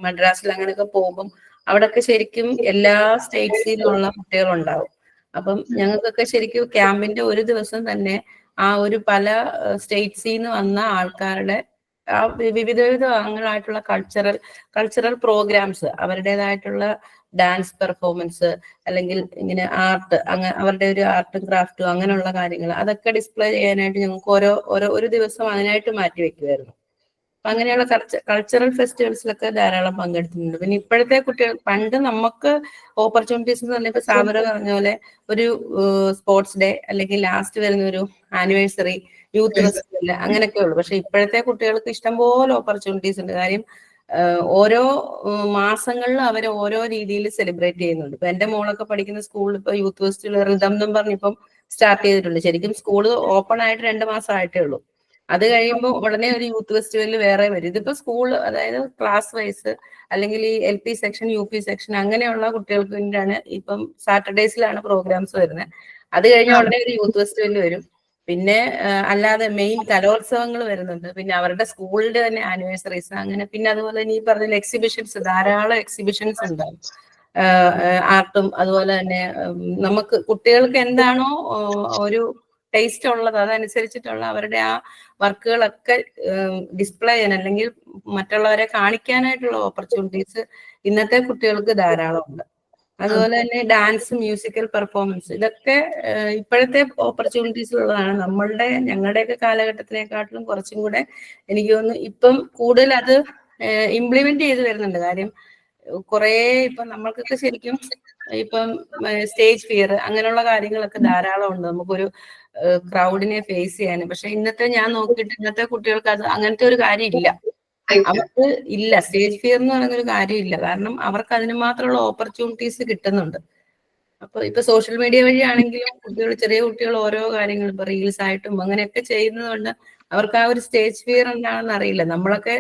മദ്രാസിൽ അങ്ങനെയൊക്കെ പോകുമ്പം അവിടെയൊക്കെ ശരിക്കും എല്ലാ സ്റ്റേറ്റ്സിൽ നിന്നുള്ള കുട്ടികളുണ്ടാവും. അപ്പം ഞങ്ങൾക്കൊക്കെ ശരിക്കും ക്യാമ്പിന്റെ ഒരു ദിവസം തന്നെ ആ ഒരു പല സ്റ്റേറ്റ്സിൽ നിന്ന് വന്ന ആൾക്കാരുടെ ആ വിവിധ അംഗങ്ങളായിട്ടുള്ള കൾച്ചറൽ പ്രോഗ്രാംസ്, അവരുടേതായിട്ടുള്ള ഡാൻസ് പെർഫോമൻസ്, അല്ലെങ്കിൽ ഇങ്ങനെ ആർട്ട്, അവരുടെ ഒരു ആർട്ടും ക്രാഫ്റ്റും അങ്ങനെയുള്ള കാര്യങ്ങൾ, അതൊക്കെ ഡിസ്പ്ലേ ചെയ്യാനായിട്ട് ഞങ്ങൾക്ക് ഒരു ദിവസം അതിനായിട്ട് മാറ്റി വെക്കുമായിരുന്നു. അപ്പൊ അങ്ങനെയുള്ള കൾച്ചറൽ ഫെസ്റ്റിവൽസിലൊക്കെ ധാരാളം പങ്കെടുത്തിട്ടുണ്ട്. പിന്നെ ഇപ്പോഴത്തെ കുട്ടികൾ, പണ്ട് നമുക്ക് ഓപ്പർച്യൂണിറ്റീസ് എന്ന് പറഞ്ഞാൽ ഇപ്പൊ സാബറ പറഞ്ഞ പോലെ ഒരു സ്പോർട്സ് ഡേ, അല്ലെങ്കിൽ ലാസ്റ്റ് വരുന്ന ഒരു ആനിവേഴ്സറി, യൂത്ത് ഫെസ്റ്റിവൽ, അങ്ങനെയൊക്കെ ഉള്ളു. പക്ഷെ ഇപ്പോഴത്തെ കുട്ടികൾക്ക് ഇഷ്ടംപോലെ ഓപ്പർച്യൂണിറ്റീസ് ഉണ്ട്. കാര്യം ഓരോ മാസങ്ങളിലും അവർ ഓരോ രീതിയിൽ സെലിബ്രേറ്റ് ചെയ്യുന്നുണ്ട്. ഇപ്പൊ എന്റെ മോളൊക്കെ പഠിക്കുന്ന സ്കൂളിൽ ഇപ്പൊ യൂത്ത് ഫെസ്റ്റിവൽ റിതം എന്നും പറഞ്ഞിപ്പം സ്റ്റാർട്ട് ചെയ്തിട്ടുണ്ട്. ശരിക്കും സ്കൂൾ ഓപ്പൺ ആയിട്ട് 2 മാസം ആയിട്ടേ ഉള്ളൂ. അത് കഴിയുമ്പോൾ ഉടനെ ഒരു യൂത്ത് ഫെസ്റ്റിവലിൽ വേറെ വരും. ഇതിപ്പോ സ്കൂൾ, അതായത് ക്ലാസ് വൈസ്, അല്ലെങ്കിൽ ഈ LP സെക്ഷൻ, UP സെക്ഷൻ, അങ്ങനെയുള്ള കുട്ടികൾക്ക് വേണ്ടിയാണ് ഇപ്പം സാറ്റർഡേസിലാണ് പ്രോഗ്രാംസ് വരുന്നത്. അത് കഴിഞ്ഞ ഉടനെ ഒരു യൂത്ത് ഫെസ്റ്റിവൽ വരും. പിന്നെ അല്ലാതെ മെയിൻ കലോത്സവങ്ങൾ വരുന്നുണ്ട്. പിന്നെ അവരുടെ സ്കൂളിന്റെ തന്നെ ആനിവേഴ്സറീസ്, അങ്ങനെ. പിന്നെ അതുപോലെ തന്നെ ഈ പറഞ്ഞ എക്സിബിഷൻസ്, ധാരാളം എക്സിബിഷൻസ് ഉണ്ടാവും. ആർട്ടും അതുപോലെ തന്നെ നമുക്ക് കുട്ടികൾക്ക് എന്താണോ ഒരു ടേസ്റ്റ് ഉള്ളത് അതനുസരിച്ചിട്ടുള്ള അവരുടെ ആ വർക്കുകളൊക്കെ ഡിസ്പ്ലേ ചെയ്യാൻ, അല്ലെങ്കിൽ മറ്റുള്ളവരെ കാണിക്കാനായിട്ടുള്ള ഓപ്പർച്യൂണിറ്റീസ് ഇന്നത്തെ കുട്ടികൾക്ക് ധാരാളം ഉണ്ട്. അതുപോലെ തന്നെ ഡാൻസ്, മ്യൂസിക്കൽ പെർഫോമൻസ്, ഇതൊക്കെ ഇപ്പോഴത്തെ ഓപ്പർച്യൂണിറ്റീസ് ഉള്ളതാണ്. ഞങ്ങളുടെയൊക്കെ കാലഘട്ടത്തിനെക്കാട്ടിലും കുറച്ചും കൂടെ എനിക്ക് തോന്നുന്നു ഇപ്പം കൂടുതൽ അത് ഇംപ്ലിമെന്റ് ചെയ്ത് വരുന്നുണ്ട്. കാര്യം കുറെ ഇപ്പം നമ്മൾക്കൊക്കെ ശരിക്കും ഇപ്പം സ്റ്റേജ് ഫിയർ അങ്ങനെയുള്ള കാര്യങ്ങളൊക്കെ ധാരാളം ഉണ്ട് നമുക്കൊരു ക്രൗഡിനെ ഫേസ് ചെയ്യാനും. പക്ഷെ ഞാൻ നോക്കിയിട്ട് ഇന്നത്തെ കുട്ടികൾക്ക് അത് അങ്ങനത്തെ ഒരു കാര്യം ഇല്ല. അവർക്ക് ഇല്ല, സ്റ്റേജ് ഫിയർ എന്ന് പറയുന്ന ഒരു കാര്യമില്ല. കാരണം അവർക്ക് അതിന് മാത്രമുള്ള ഓപ്പർച്യൂണിറ്റീസ് കിട്ടുന്നുണ്ട്. അപ്പൊ ഇപ്പൊ സോഷ്യൽ മീഡിയ വഴിയാണെങ്കിലും ചെറിയ കുട്ടികൾ ഓരോ കാര്യങ്ങൾ ഇപ്പൊ റീൽസ് ആയിട്ടും അങ്ങനെയൊക്കെ ചെയ്യുന്നതുകൊണ്ട് അവർക്ക് ആ ഒരു സ്റ്റേജ് ഫിയർ എന്താണെന്ന് അറിയില്ല. നമ്മളൊക്കെ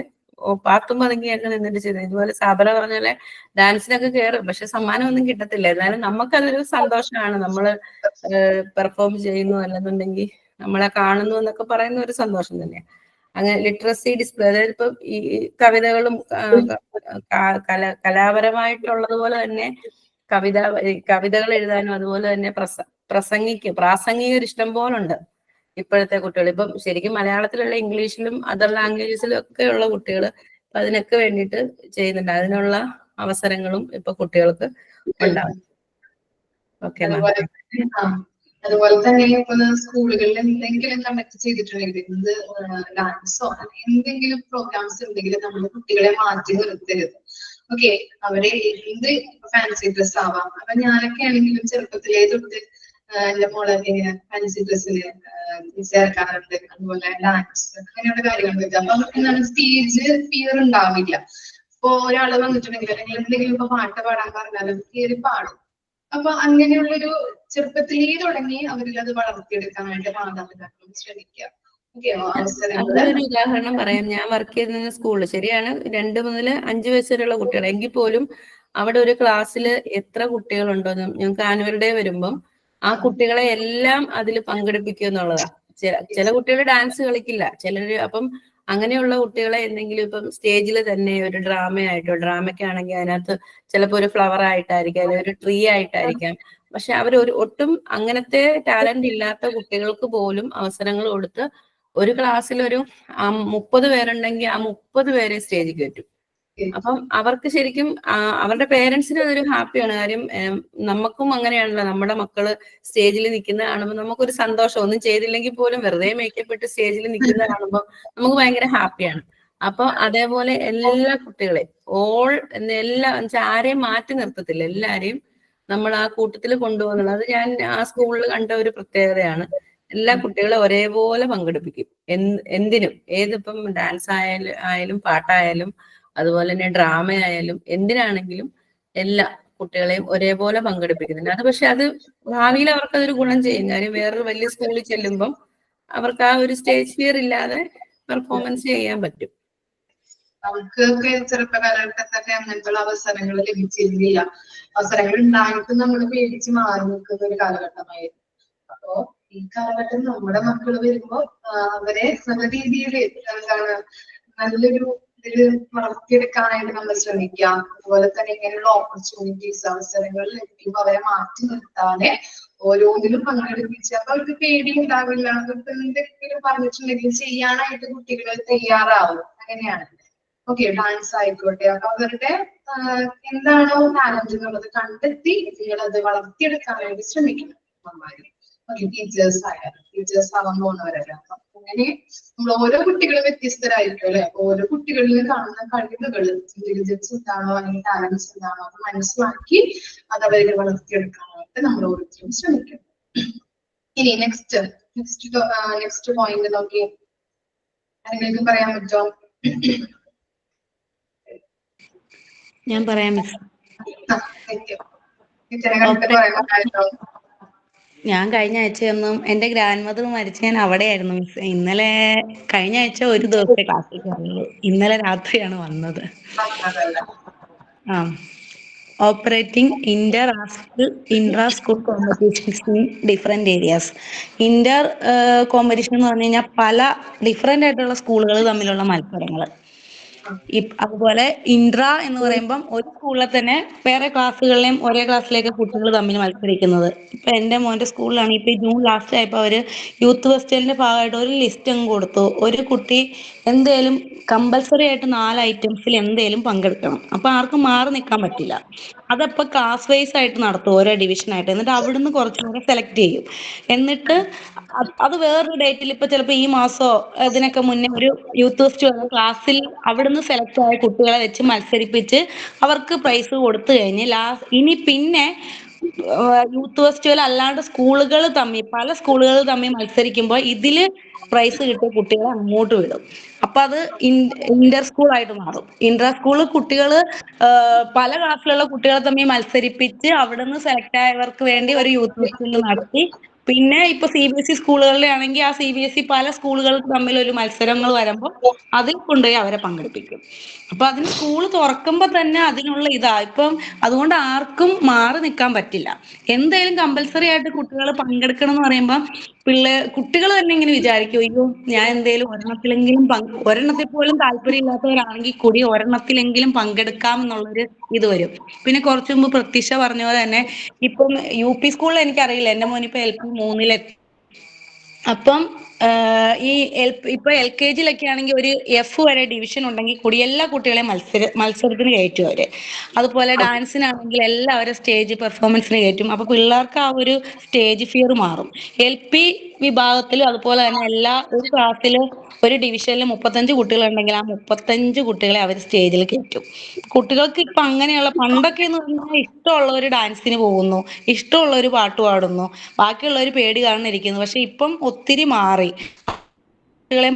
പാട്ടും പതുങ്ങിയൊക്കെ നിന്നിട്ട് ചെയ്യുന്നത്. ഇതുപോലെ സാബറ പറഞ്ഞ പോലെ ഡാൻസിനൊക്കെ കയറും, പക്ഷെ സമ്മാനം ഒന്നും കിട്ടത്തില്ല. എന്നാലും നമുക്കതൊരു സന്തോഷമാണ്. നമ്മള് പെർഫോം ചെയ്യുന്നു, അല്ലെന്നുണ്ടെങ്കിൽ നമ്മളെ കാണുന്നു എന്നൊക്കെ പറയുന്ന ഒരു സന്തോഷം തന്നെയാണ്. അങ്ങനെ ലിറ്ററസി ഡിസ്പ്ലേ, അതായത് ഇപ്പൊ ഈ കവിതകളും കലാപരമായിട്ടുള്ളതുപോലെ തന്നെ കവിതകൾ എഴുതാനും, അതുപോലെ തന്നെ പ്രാസംഗികർ ഇഷ്ടം പോലുണ്ട് ഇപ്പോഴത്തെ കുട്ടികൾ. ഇപ്പം ശരിക്കും മലയാളത്തിലുള്ള ഇംഗ്ലീഷിലും അതർ ലാംഗ്വേജസിലും ഒക്കെ ഉള്ള കുട്ടികൾ അതിനൊക്കെ വേണ്ടിയിട്ട് ചെയ്യുന്നുണ്ട്. അതിനുള്ള അവസരങ്ങളും ഇപ്പൊ കുട്ടികൾക്ക് ഉണ്ടാവും. Okay ma'am. അതുപോലെ തന്നെ ഇപ്പൊ സ്കൂളുകളിൽ എന്തെങ്കിലും കണ്ടക്ട് ചെയ്തിട്ടുണ്ടെങ്കിൽ, ഡാൻസോ എന്തെങ്കിലും പ്രോഗ്രാംസ് ഉണ്ടെങ്കിൽ നമ്മൾ കുട്ടികളെ മാറ്റി നിർത്തരുത്. ഓക്കെ, അവരെ എന്ത് ഫാൻസി ഡ്രസ് ആവാം. അപ്പൊ ഞാനൊക്കെ ആണെങ്കിലും ചെറുപ്പത്തിലേ തൊട്ട് എന്റെ മോളെ ഫാൻസി ഡ്രസ്സിൽ ചേർക്കാറുണ്ട്. അതുപോലെ ഡാൻസ് അങ്ങനെയുള്ള കാര്യങ്ങളൊക്കെ. അപ്പൊ അവർക്ക് സ്റ്റേജ് ഫിയർ ഉണ്ടാവില്ല. ഇപ്പൊ ഒരാള് വന്നിട്ടുണ്ടെങ്കിൽ അല്ലെങ്കിൽ എന്തെങ്കിലും ഇപ്പൊ പാട്ട് പാടാൻ പറഞ്ഞാലും കയറി പാടും. അപ്പൊ അങ്ങനെയുള്ളൊരു ചെറുപ്പത്തിലേ തുടങ്ങി അവരിൽ അത് വളർത്തിയെടുക്കാനായിട്ട് മാതാപിതാക്കളും ശ്രമിക്കുക. അതിനൊരു ഉദാഹരണം പറയാം. ഞാൻ വർക്ക് ചെയ്യുന്ന സ്കൂളിൽ ശരിയാണ് 2 മുതൽ 5 വയസ്സ് വരെയുള്ള കുട്ടികൾ, എങ്കിൽ പോലും അവിടെ ഒരു ക്ലാസ്സിൽ എത്ര കുട്ടികളുണ്ടോ, ഞങ്ങൾക്ക് ആനുവൽ ഡേ വരുമ്പം ആ കുട്ടികളെ എല്ലാം അതിൽ പങ്കെടുപ്പിക്കുക എന്നുള്ളതാ. ചില കുട്ടികൾ ഡാൻസ് കളിക്കില്ല, ചിലര് അപ്പം അങ്ങനെയുള്ള കുട്ടികളെ എന്തെങ്കിലും ഇപ്പം സ്റ്റേജിൽ തന്നെ ഒരു ഡ്രാമയായിട്ടോ, ഡ്രാമയ്ക്കാണെങ്കിൽ അതിനകത്ത് ചിലപ്പോൾ ഒരു ഫ്ലവർ ആയിട്ടായിരിക്കാം, അല്ലെങ്കിൽ ഒരു ട്രീ ആയിട്ടായിരിക്കാം. പക്ഷെ അവർ ഒട്ടും അങ്ങനത്തെ ടാലന്റ് ഇല്ലാത്ത കുട്ടികൾക്ക് പോലും അവസരങ്ങൾ കൊടുത്ത് ഒരു ക്ലാസ്സിൽ ഒരു 30 പേരുണ്ടെങ്കിൽ ആ 30 പേരെ സ്റ്റേജിൽ കയറ്റും. അപ്പം അവർക്ക് ശരിക്കും അവരുടെ പേരൻസിന് അതൊരു ഹാപ്പിയാണ്. കാര്യം നമുക്കും അങ്ങനെയാണല്ലോ, നമ്മുടെ മക്കള് സ്റ്റേജിൽ നിൽക്കുന്ന കാണുമ്പോൾ നമുക്കൊരു സന്തോഷം. ഒന്നും ചെയ്തില്ലെങ്കിൽ പോലും വെറുതെ മേക്കപ്പ് ഇട്ട് സ്റ്റേജിൽ നിൽക്കുന്ന കാണുമ്പോൾ നമുക്ക് ഭയങ്കര ഹാപ്പിയാണ്. അപ്പൊ അതേപോലെ എല്ലാ കുട്ടികളെയും എല്ലാം ആരെയും മാറ്റി നിർത്തത്തില്ല, എല്ലാരെയും നമ്മൾ ആ കൂട്ടത്തിൽ കൊണ്ടുപോകുന്നത്. അത് ഞാൻ ആ സ്കൂളിൽ കണ്ട ഒരു പ്രത്യേകതയാണ്. എല്ലാ കുട്ടികളെ ഒരേപോലെ പങ്കെടുപ്പിക്കും. എന്തിനും, ഏതിപ്പം ഡാൻസ് ആയാലും പാട്ടായാലും അതുപോലെ തന്നെ ഡ്രാമ ആയാലും എന്തിനാണെങ്കിലും എല്ലാ കുട്ടികളെയും ഒരേപോലെ പങ്കെടുപ്പിക്കുന്നുണ്ട്. അത് പക്ഷെ അത് ഭാവിയിൽ അവർക്ക് അതൊരു ഗുണം ചെയ്യും. കാര്യം വേറൊരു വലിയ സ്കൂളിൽ ചെല്ലുമ്പം അവർക്ക് ആ ഒരു സ്റ്റേജ് ഫിയർ ഇല്ലാതെ പെർഫോമൻസ് ചെയ്യാൻ പറ്റും. അവർക്കൊക്കെ ചെറുപ്പകാലഘട്ടത്തിൽ തന്നെ അങ്ങനത്തെ അവസരങ്ങൾ ലഭിച്ചിരുന്നില്ല. അവസരങ്ങൾ ഉണ്ടായിട്ട് നമ്മൾ പേടിച്ച് മാറി നിൽക്കുന്ന ഒരു കാലഘട്ടമായിരുന്നു. അപ്പോ ഈ കാലഘട്ടം നമ്മുടെ മക്കൾ വരുമ്പോ അവരെ നല്ല രീതിയിൽ എന്താണ് നല്ലൊരു ഇതില് വളർത്തിയെടുക്കാനായിട്ട് നമ്മൾ ശ്രമിക്കാം. അതുപോലെ തന്നെ ഇങ്ങനെയുള്ള ഓപ്പർച്യൂണിറ്റീസ്, അവസരങ്ങൾ ലഭിക്കുമ്പോൾ അവരെ മാറ്റി നിർത്താതെ ഓരോന്നിലും പങ്കെടുപ്പിച്ച് അപ്പൊ അവർക്ക് പേടിയുണ്ടാവില്ല. അവർക്ക് എന്തെങ്കിലും പറഞ്ഞിട്ടുണ്ടെങ്കിൽ ചെയ്യാനായിട്ട് കുട്ടികൾ തയ്യാറാവും. അങ്ങനെയാണ്. ഓക്കെ, ഡാൻസ് ആയിക്കോട്ടെ. അപ്പൊ അവരുടെ എന്താണോ ടാലന്റ് എന്നുള്ളത് കണ്ടെത്തി നിങ്ങളത് വളർത്തിയെടുക്കാനായിട്ട് ശ്രമിക്കണം. ഓക്കെ, ടീച്ചേഴ്സ് ആവാൻ പോകുന്നവരല്ല. അപ്പൊ അങ്ങനെ നമ്മൾ ഓരോ കുട്ടികളും വ്യത്യസ്തരായിരിക്കും അല്ലെ. ഓരോ കുട്ടികളിൽ കാണുന്ന കഴിവുകൾ, ഇന്റലിജൻസ് എന്താണോ അല്ലെങ്കിൽ ടാലൻസ് എന്താണോ അത് മനസ്സിലാക്കി അത് അവരെ വളർത്തിയെടുക്കാനായിട്ട് നമ്മൾ ഓരോരുത്തരും ശ്രമിക്കണം. ഇനി നെക്സ്റ്റ് പോയിന്റ് നോക്കി ആരെങ്കിലും പറയാൻ പറ്റുമോ? ഞാൻ പറയാം മിസ്. ഞാൻ കഴിഞ്ഞ ആഴ്ചയൊന്നും എന്റെ ഗ്രാൻഡ് മദർ മരിച്ച ഞാൻ അവിടെയായിരുന്നു മിസ്. കഴിഞ്ഞ ആഴ്ച ഒരു ദിവസത്തെ ക്ലാസ്സിൽ കയറുള്ളൂ. ഇന്നലെ രാത്രിയാണ് വന്നത്. Operating Inter school competitions in different areas. Inter competition എന്ന് പറഞ്ഞു കഴിഞ്ഞാൽ പല ഡിഫറെന്റ് ആയിട്ടുള്ള സ്കൂളുകൾ തമ്മിലുള്ള മത്സരങ്ങൾ. അതുപോലെ ഇൻട്ര എന്ന് പറയുമ്പം ഒരു സ്കൂളിലെ തന്നെ വേറെ ക്ലാസ്സുകളിലെയും ഒരേ ക്ലാസ്സിലേക്ക് കുട്ടികൾ തമ്മിൽ മത്സരിക്കുന്നത്. ഇപ്പൊ എന്റെ മോന്റെ സ്കൂളിലാണ് ഇപ്പൊ ജൂൺ ലാസ്റ്റ് ആയപ്പോ അവര് യൂത്ത് ഫെസ്റ്റിവലിന്റെ ഭാഗമായിട്ട് ഒരു ലിസ്റ്റ് അങ്ങ് കൊടുത്തു. ഒരു കുട്ടി എന്തേലും കമ്പൽസറി ആയിട്ട് 4 ഐറ്റംസിൽ എന്തേലും പങ്കെടുക്കണം. അപ്പൊ ആർക്കും മാറി നിൽക്കാൻ പറ്റില്ല. അതപ്പോ ക്ലാസ് വൈസ് ആയിട്ട് നടത്തും, ഓരോ ഡിവിഷനായിട്ട്. എന്നിട്ട് അവിടുന്ന് കുറച്ചുകൂടെ സെലക്ട് ചെയ്യും. എന്നിട്ട് അത് വേറൊരു ഡേറ്റിൽ ഇപ്പൊ ചിലപ്പോ ഈ മാസോ ഇതിനൊക്കെ മുന്നേ ഒരു യൂത്ത് ഫെസ്റ്റിവൽ ക്ലാസ്സിൽ അവിടുന്ന് സെലക്ട് ആയ കുട്ടികളെ വെച്ച് മത്സരിപ്പിച്ച് അവർക്ക് പ്രൈസ് കൊടുത്തു കഴിഞ്ഞ് ഇനി പിന്നെ യൂത്ത് ഫെസ്റ്റിവൽ അല്ലാണ്ട് പല സ്കൂളുകൾ തമ്മിൽ മത്സരിക്കുമ്പോൾ ഇതില് പ്രൈസ് കിട്ടിയ കുട്ടികളെ അങ്ങോട്ട് വിടും. അപ്പൊ അത് ഇന്റർ സ്കൂൾ ആയിട്ട് മാറും. ഇന്റർ സ്കൂള് കുട്ടികള് പല ക്ലാസ്സിലുള്ള കുട്ടികളെ തമ്മിൽ മത്സരിപ്പിച്ച് അവിടുന്ന് സെലക്ട് ആയവർക്ക് വേണ്ടി ഒരു യൂത്ത് ഫെസ്റ്റിവൽ നടത്തി. പിന്നെ ഇപ്പൊ CBSE സ്കൂളുകളിലെ ആണെങ്കിൽ ആ CBSE പല സ്കൂളുകൾക്ക് തമ്മിൽ ഒരു മത്സരങ്ങൾ വരുമ്പോൾ അതിൽ കൊണ്ടുപോയി അവരെ പങ്കെടുപ്പിക്കും. അപ്പൊ അതിന് സ്കൂൾ തുറക്കുമ്പോ തന്നെ അതിനുള്ള ഇപ്പം അതുകൊണ്ട് ആർക്കും മാറി നിൽക്കാൻ പറ്റില്ല. എന്തായാലും കമ്പൽസറി ആയിട്ട് കുട്ടികൾ പങ്കെടുക്കണം എന്ന് പറയുമ്പോൾ കുട്ടികൾ തന്നെ ഇങ്ങനെ വിചാരിക്കും, അയ്യോ ഞാൻ എന്തേലും ഒരെണ്ണത്തിൽ പോലും താല്പര്യമില്ലാത്തവരാണെങ്കിൽ കൂടി ഒരെണ്ണത്തിലെങ്കിലും പങ്കെടുക്കാം എന്നുള്ളൊരു ഇത് വരും. പിന്നെ കുറച്ചു മുമ്പ് പ്രത്യക്ഷ പറഞ്ഞ പോലെ തന്നെ ഇപ്പം UP സ്കൂളിൽ എനിക്കറിയില്ല, എന്റെ മോനിപ്പോ LP 3-ലെത്തി. അപ്പം ഇപ്പൊ LKG-ലൊക്കെ ആണെങ്കിൽ ഒരു F വരെ ഡിവിഷൻ ഉണ്ടെങ്കിൽ കൂടി എല്ലാ കുട്ടികളെയും മത്സരത്തിന് കയറ്റും അവര്. അതുപോലെ ഡാൻസിനാണെങ്കിൽ എല്ലാവരും സ്റ്റേജ് പെർഫോമൻസിന് കയറ്റും. അപ്പൊ പിള്ളേർക്ക് ആ ഒരു സ്റ്റേജ് ഫിയർ മാറും. LP വിഭാഗത്തിലും അതുപോലെ തന്നെ ഒരു ക്ലാസ്സിലും ഒരു ഡിവിഷനിൽ 35 കുട്ടികളുണ്ടെങ്കിൽ ആ 35 കുട്ടികളെ അവർ സ്റ്റേജിൽ കയറ്റും. കുട്ടികൾക്ക് ഇപ്പൊ അങ്ങനെയുള്ള, പണ്ടൊക്കെ എന്ന് പറഞ്ഞാൽ ഇഷ്ടമുള്ള ഒരു ഡാൻസിന് പോകുന്നു, ഇഷ്ടമുള്ള ഒരു പാട്ട് പാടുന്നു, ബാക്കിയുള്ളവർ പേടി കാരണം ഇരിക്കുന്നു. പക്ഷെ ഇപ്പം ഒത്തിരി മാറി. കുട്ടികളെ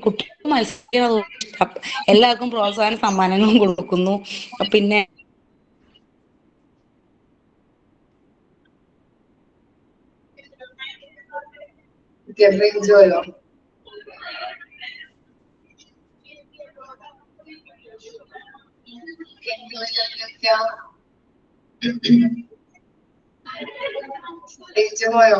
കുട്ടികൾ മത്സരിക്കുന്നത് എല്ലാവർക്കും പ്രോത്സാഹന സമ്മാനങ്ങളും കൊടുക്കുന്നു. പിന്നെ എൻജോയോ? റേഞ്ച് പോയോ?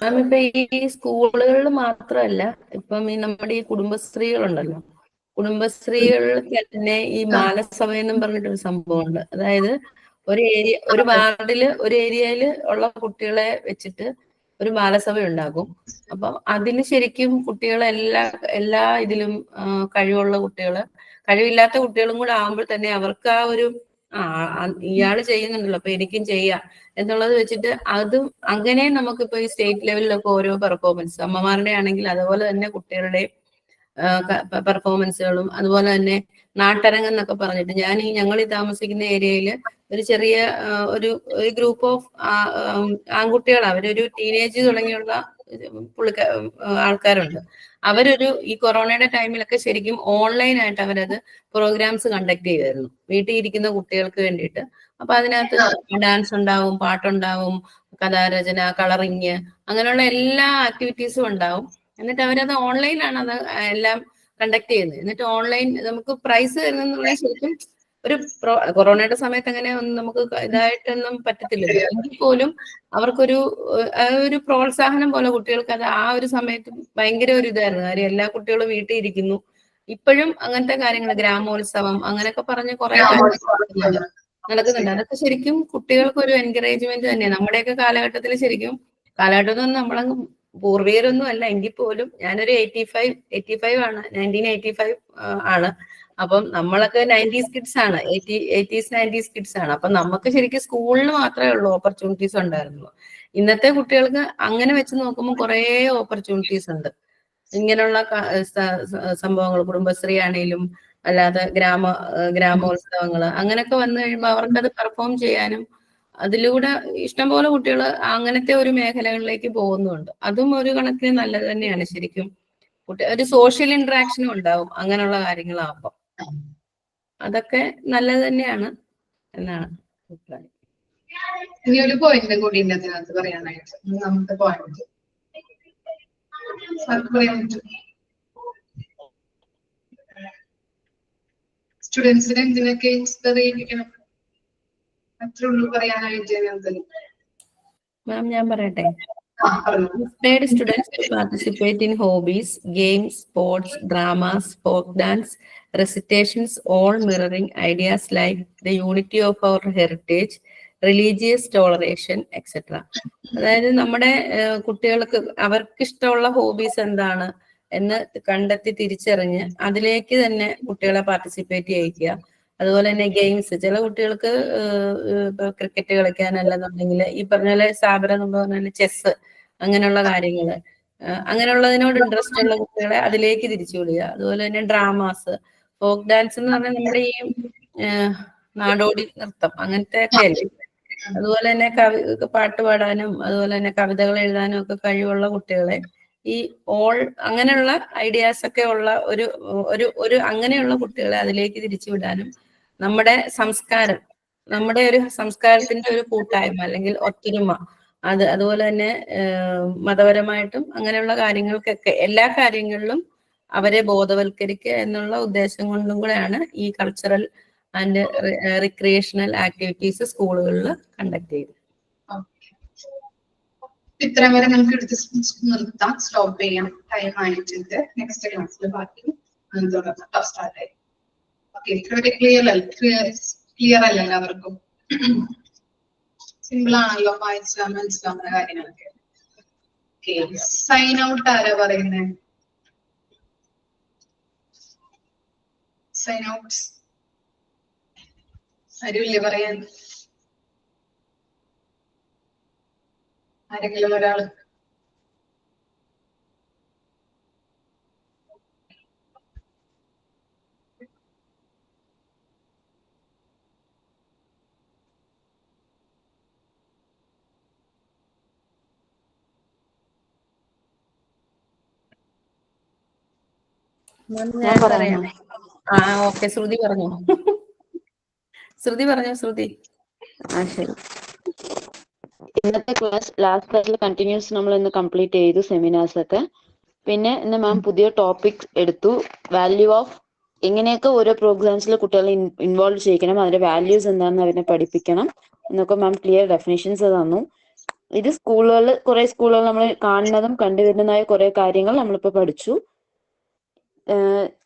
മാം ഇപ്പൊ ഈ സ്കൂളുകളിൽ മാത്രമല്ല, ഇപ്പം ഈ നമ്മുടെ ഈ കുടുംബശ്രീകളുണ്ടല്ലോ, കുടുംബശ്രീകൾക്ക് തന്നെ ഈ ബാലസഭ എന്നും പറഞ്ഞിട്ടൊരു സംഭവമുണ്ട്. അതായത് ഒരു വാർഡില് ഒരു ഏരിയയില് ഉള്ള കുട്ടികളെ വെച്ചിട്ട് ഒരു ബാലസഭ ഉണ്ടാക്കും. അപ്പം അതിന് ശരിക്കും കുട്ടികളെ എല്ലാ ഇതിലും കഴിവുള്ള കുട്ടികള്, കഴിവില്ലാത്ത കുട്ടികളും കൂടെ ആകുമ്പോൾ തന്നെ അവർക്ക് ആ ഒരു ഇയാള് ചെയ്യുന്നുണ്ടല്ലോ അപ്പൊ എനിക്കും ചെയ്യാം എന്നുള്ളത് വെച്ചിട്ട് അതും അങ്ങനെ നമുക്കിപ്പോ ഈ സ്റ്റേറ്റ് ലെവലിലൊക്കെ ഓരോ പെർഫോമൻസ് അമ്മമാരുടെ ആണെങ്കിൽ അതുപോലെ തന്നെ കുട്ടികളുടെ പെർഫോമൻസുകളും, അതുപോലെ തന്നെ നാട്ടരങ്ങ് എന്നൊക്കെ പറഞ്ഞിട്ട് ഞങ്ങൾ ഈ താമസിക്കുന്ന ഏരിയയിൽ ഒരു ചെറിയ ഒരു ഗ്രൂപ്പ് ഓഫ് ആൺകുട്ടികൾ, അവരൊരു ടീനേജ് തുടങ്ങിയുള്ള ആൾക്കാരുണ്ട്. ഈ കൊറോണയുടെ ടൈമിലൊക്കെ ശരിക്കും ഓൺലൈനായിട്ട് അവരത് പ്രോഗ്രാംസ് കണ്ടക്ട് ചെയ്തായിരുന്നു വീട്ടിൽ ഇരിക്കുന്ന കുട്ടികൾക്ക് വേണ്ടിയിട്ട്. അപ്പൊ അതിനകത്ത് ഡാൻസ് ഉണ്ടാവും, പാട്ടുണ്ടാവും, കഥാരചന, കളറിങ്, അങ്ങനെയുള്ള എല്ലാ ആക്ടിവിറ്റീസും ഉണ്ടാവും. എന്നിട്ട് അവരത് ഓൺലൈനാണ് അത് എല്ലാം കണ്ടക്ട് ചെയ്യുന്നത്. എന്നിട്ട് ഓൺലൈൻ നമുക്ക് പ്രൈസ് തരുന്നത് ശരിക്കും കൊറോണയുടെ സമയത്ത് അങ്ങനെ ഒന്നും നമുക്ക് ഇതായിട്ടൊന്നും പറ്റത്തില്ലല്ലോ. എങ്കിൽ പോലും അവർക്കൊരു പ്രോത്സാഹനം പോലെ കുട്ടികൾക്ക് അത് ആ ഒരു സമയത്ത് ഭയങ്കര ഒരു ഇതായിരുന്നു. കാര്യം എല്ലാ കുട്ടികളും വീട്ടിൽ ഇരിക്കുന്നു. ഇപ്പോഴും അങ്ങനത്തെ കാര്യങ്ങൾ, ഗ്രാമോത്സവം അങ്ങനെയൊക്കെ പറഞ്ഞ് കുറെ നടക്കുന്നുണ്ട്. അതൊക്കെ ശരിക്കും കുട്ടികൾക്ക് ഒരു എൻകറേജ്മെന്റ് തന്നെയാണ്. നമ്മുടെയൊക്കെ കാലഘട്ടത്തിൽ ശരിക്കും കാലഘട്ടത്തിൽ നമ്മളങ്ങ് പൂർവികരൊന്നും അല്ല എങ്കിൽ പോലും ഞാനൊരു 85 ആണ്, 1985 ആണ്. അപ്പം നമ്മളൊക്കെ 90s കിഡ്സ് ആണ്, 80s 90s കിഡ്സ് ആണ്. അപ്പൊ നമുക്ക് ശരിക്കും സ്കൂളിൽ മാത്രമേ ഉള്ളൂ ഓപ്പർച്യൂണിറ്റീസ് ഉണ്ടായിരുന്നുള്ളൂ. ഇന്നത്തെ കുട്ടികൾക്ക് അങ്ങനെ വെച്ച് നോക്കുമ്പോൾ കുറെ ഓപ്പർച്യൂണിറ്റീസ് ഉണ്ട്. ഇങ്ങനെയുള്ള സംഭവങ്ങൾ, കുടുംബശ്രീ ആണെങ്കിലും അല്ലാതെ ഗ്രാമോത്സവങ്ങള് അങ്ങനെയൊക്കെ വന്നു കഴിയുമ്പോൾ അവർക്കത് പെർഫോം ചെയ്യാനും അതിലൂടെ ഇഷ്ടംപോലെ കുട്ടികൾ അങ്ങനത്തെ ഒരു മേഖലകളിലേക്ക് പോകുന്നുണ്ട്. അതും ഒരു കണക്കിന് നല്ലത് തന്നെയാണ് ശരിക്കും. ഒരു സോഷ്യൽ ഇന്ററാക്ഷനും ഉണ്ടാവും അങ്ങനെയുള്ള കാര്യങ്ങളാകുമ്പോൾ. അതൊക്കെ നല്ലത് തന്നെയാണ് എന്നാണ് അഭിപ്രായം. ഇനി ഒരു പോയിന്റ് കൂടി ഉണ്ട് അതിനകത്ത് പറയാനായിട്ട്. നമുക്ക് പോയിന്റ് പറയാൻ പറ്റും. സ്റ്റുഡൻസിനെ എന്തിനൊക്കെ ഇൻസ്പയർ ചെയ്യിപ്പിക്കണം, അത്രേ ഉള്ളൂ പറയാനായിട്ട്. മാം ഞാൻ പറയട്ടെ. Inspired students to participate in hobbies, games, sports, dramas, folk dance, recitations, all mirroring ideas like the unity of our heritage, religious toleration, etc. അതായത് നമ്മുടെ കുട്ടികൾക്ക് അവർക്ക് ഇഷ്ടമുള്ള ഹോബീസ് എന്താണ് എന്ന് കണ്ടെത്തി തിരിച്ചറിഞ്ഞ് അതിലേക്ക് തന്നെ കുട്ടികളെ പാർട്ടിസിപ്പേറ്റ് ചെയ്യിക്കുക. അതുപോലെ തന്നെ ഗെയിംസ്, ചില കുട്ടികൾക്ക് ഇപ്പൊ ക്രിക്കറ്റ് കളിക്കാനല്ലെന്നുണ്ടെങ്കിൽ ഈ പറഞ്ഞ പോലെ സ്ഥാപനം എന്ന് പറഞ്ഞാൽ ചെസ്, അങ്ങനെയുള്ള കാര്യങ്ങള്, അങ്ങനെയുള്ളതിനോട് ഇൻട്രസ്റ്റ് ഉള്ള കുട്ടികളെ അതിലേക്ക് തിരിച്ചു വിടുക. അതുപോലെ തന്നെ ഡ്രാമാസ്, ഫോക്ക് ഡാൻസ് എന്ന് പറഞ്ഞാൽ നമ്മുടെ ഈ നാടോടി നൃത്തം അങ്ങനത്തെ ഒക്കെ അല്ലേ. അതുപോലെ തന്നെ പാട്ട് പാടാനും അതുപോലെ തന്നെ കവിതകൾ എഴുതാനും ഒക്കെ കഴിവുള്ള കുട്ടികളെ ഈ അങ്ങനെയുള്ള ഐഡിയാസ് ഒക്കെ ഉള്ള ഒരു അങ്ങനെയുള്ള കുട്ടികളെ അതിലേക്ക് തിരിച്ചു വിടാനും, നമ്മുടെ സംസ്കാരം, നമ്മുടെ ഒരു സംസ്കാരത്തിന്റെ ഒരു കൂട്ടായ്മ അല്ലെങ്കിൽ ഒത്തൊരുമ, അതുപോലെ തന്നെ മതപരമായിട്ടും അങ്ങനെയുള്ള കാര്യങ്ങൾക്കൊക്കെ എല്ലാ കാര്യങ്ങളിലും അവരെ ബോധവൽക്കരിക്കുക എന്നുള്ള ഉദ്ദേശം കൊണ്ടും കൂടെയാണ് ഈ കൾച്ചറൽ ആൻഡ് റിക്രിയേഷണൽ ആക്ടിവിറ്റീസ് സ്കൂളുകളിൽ കണ്ടക്ട് ചെയ്തത്. ഇത്ര വരെ നമുക്ക് എടുത്ത് നിർത്താം, സ്റ്റോപ്പ് ചെയ്യാം, ടൈം ആയിട്ടുണ്ട്. നെക്സ്റ്റ് ക്ലാസ്സിൽ ബാക്കി സ്റ്റാർട്ട് ആയി. ഓക്കെ, ഇത്ര ക്ലിയർ അല്ല എല്ലാവർക്കും? സിമ്പിൾ ആണല്ലോ, വായിച്ചാൽ മനസ്സിലാവുന്ന കാര്യങ്ങളൊക്കെ. സൈൻ ഔട്ട് ആരാ പറയുന്നത്? സൈൻ ഔട്ട് ആരുമില്ലേ പറയാൻ? ആരെങ്കിലും ഒരാള്? ഞാൻ പറയാം. ഓക്കെ, ശ്രുതി പറഞ്ഞോ. ശ്രുതി. ശരി. ഇന്നത്തെ ക്ലാസ് ലാസ്റ്റ് ക്ലാസ്സിൽ കണ്ടിന്യൂസ് നമ്മൾ ഇന്ന് കംപ്ലീറ്റ് ചെയ്തു സെമിനാർസ് ഒക്കെ. പിന്നെ ഇന്ന് മാം പുതിയ ടോപ്പിക് എടുത്തു, വാല്യൂ ഓഫ് എങ്ങനെയൊക്കെ ഓരോ പ്രോഗ്രാംസിൽ കുട്ടികളെ ഇൻവോൾവ് ചെയ്യിക്കണം, അതിന്റെ വാല്യൂസ് എന്താണെന്ന് അവരെ പഠിപ്പിക്കണം എന്നൊക്കെ മാം ക്ലിയർ ഡെഫിനേഷൻസ് തന്നു. ഇത് സ്കൂളുകളിൽ കുറെ സ്കൂളുകൾ നമ്മൾ കാണുന്നതും കണ്ടുവരുന്നതായ കുറെ കാര്യങ്ങൾ നമ്മളിപ്പോൾ പഠിച്ചു.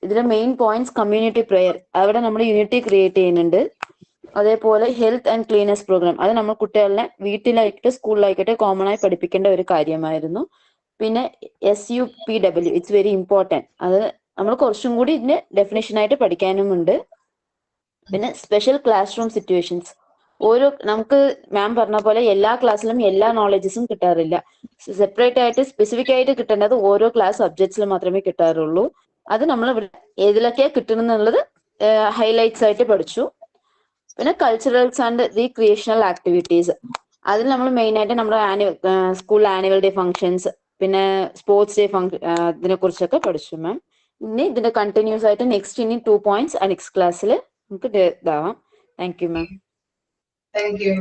ഇതിലെ മെയിൻ പോയിന്റ്സ് കമ്മ്യൂണിറ്റി പ്രെയർ, അവിടെ നമ്മൾ യൂണിറ്റി ക്രിയേറ്റ് ചെയ്യുന്നുണ്ട്. അതേപോലെ ഹെൽത്ത് ആൻഡ് ക്ലീനസ് പ്രോഗ്രാം, അത് നമ്മൾ കുട്ടികളെ വീട്ടിലായിക്കോട്ടെ സ്കൂളിലായിക്കോട്ടെ കോമൺ ആയി പഠിപ്പിക്കേണ്ട ഒരു കാര്യമായിരുന്നു. പിന്നെ SUPW, ഇറ്റ്സ് വെരി ഇമ്പോർട്ടൻറ്റ്, അത് നമ്മൾ കുറച്ചും കൂടി ഇതിന് ഡെഫിനേഷനായിട്ട് പഠിക്കാനുമുണ്ട്. പിന്നെ സ്പെഷ്യൽ ക്ലാസ് റൂം സിറ്റുവേഷൻസ്, നമുക്ക് മാം പറഞ്ഞ പോലെ എല്ലാ ക്ലാസ്സിലും എല്ലാ നോളജസും കിട്ടാറില്ല. സെപ്പറേറ്റ് ആയിട്ട് സ്പെസിഫിക് ആയിട്ട് കിട്ടേണ്ടത് ഓരോ ക്ലാസ് സബ്ജക്ട്സിൽ മാത്രമേ കിട്ടാറുള്ളൂ. അത് നമ്മൾ ഏതിലൊക്കെയാണ് കിട്ടണമെന്നുള്ളത് ഹൈലൈറ്റ്സ് ആയിട്ട് പഠിച്ചു. പിന്നെ കൾച്ചറൽസ് ആൻഡ് റീക്രിയേഷണൽ ആക്ടിവിറ്റീസ്, അതിൽ നമ്മൾ മെയിൻ ആയിട്ട് നമ്മുടെ സ്കൂൾ ആനുവൽ ഡേ ഫംഗ്ഷൻസ്, പിന്നെ സ്പോർട്സ് ഡേ ഇതിനെ കുറിച്ചൊക്കെ പഠിച്ചു മാം. ഇനി ഇതിന്റെ കണ്ടിന്യൂസ് ആയിട്ട് നെക്സ്റ്റ് 2 പോയിന്റ്സ് നെക്സ്റ്റ് ക്ലാസ്സിൽ നമുക്ക് ഇതാവാം. Thank you ma'am. Thank U.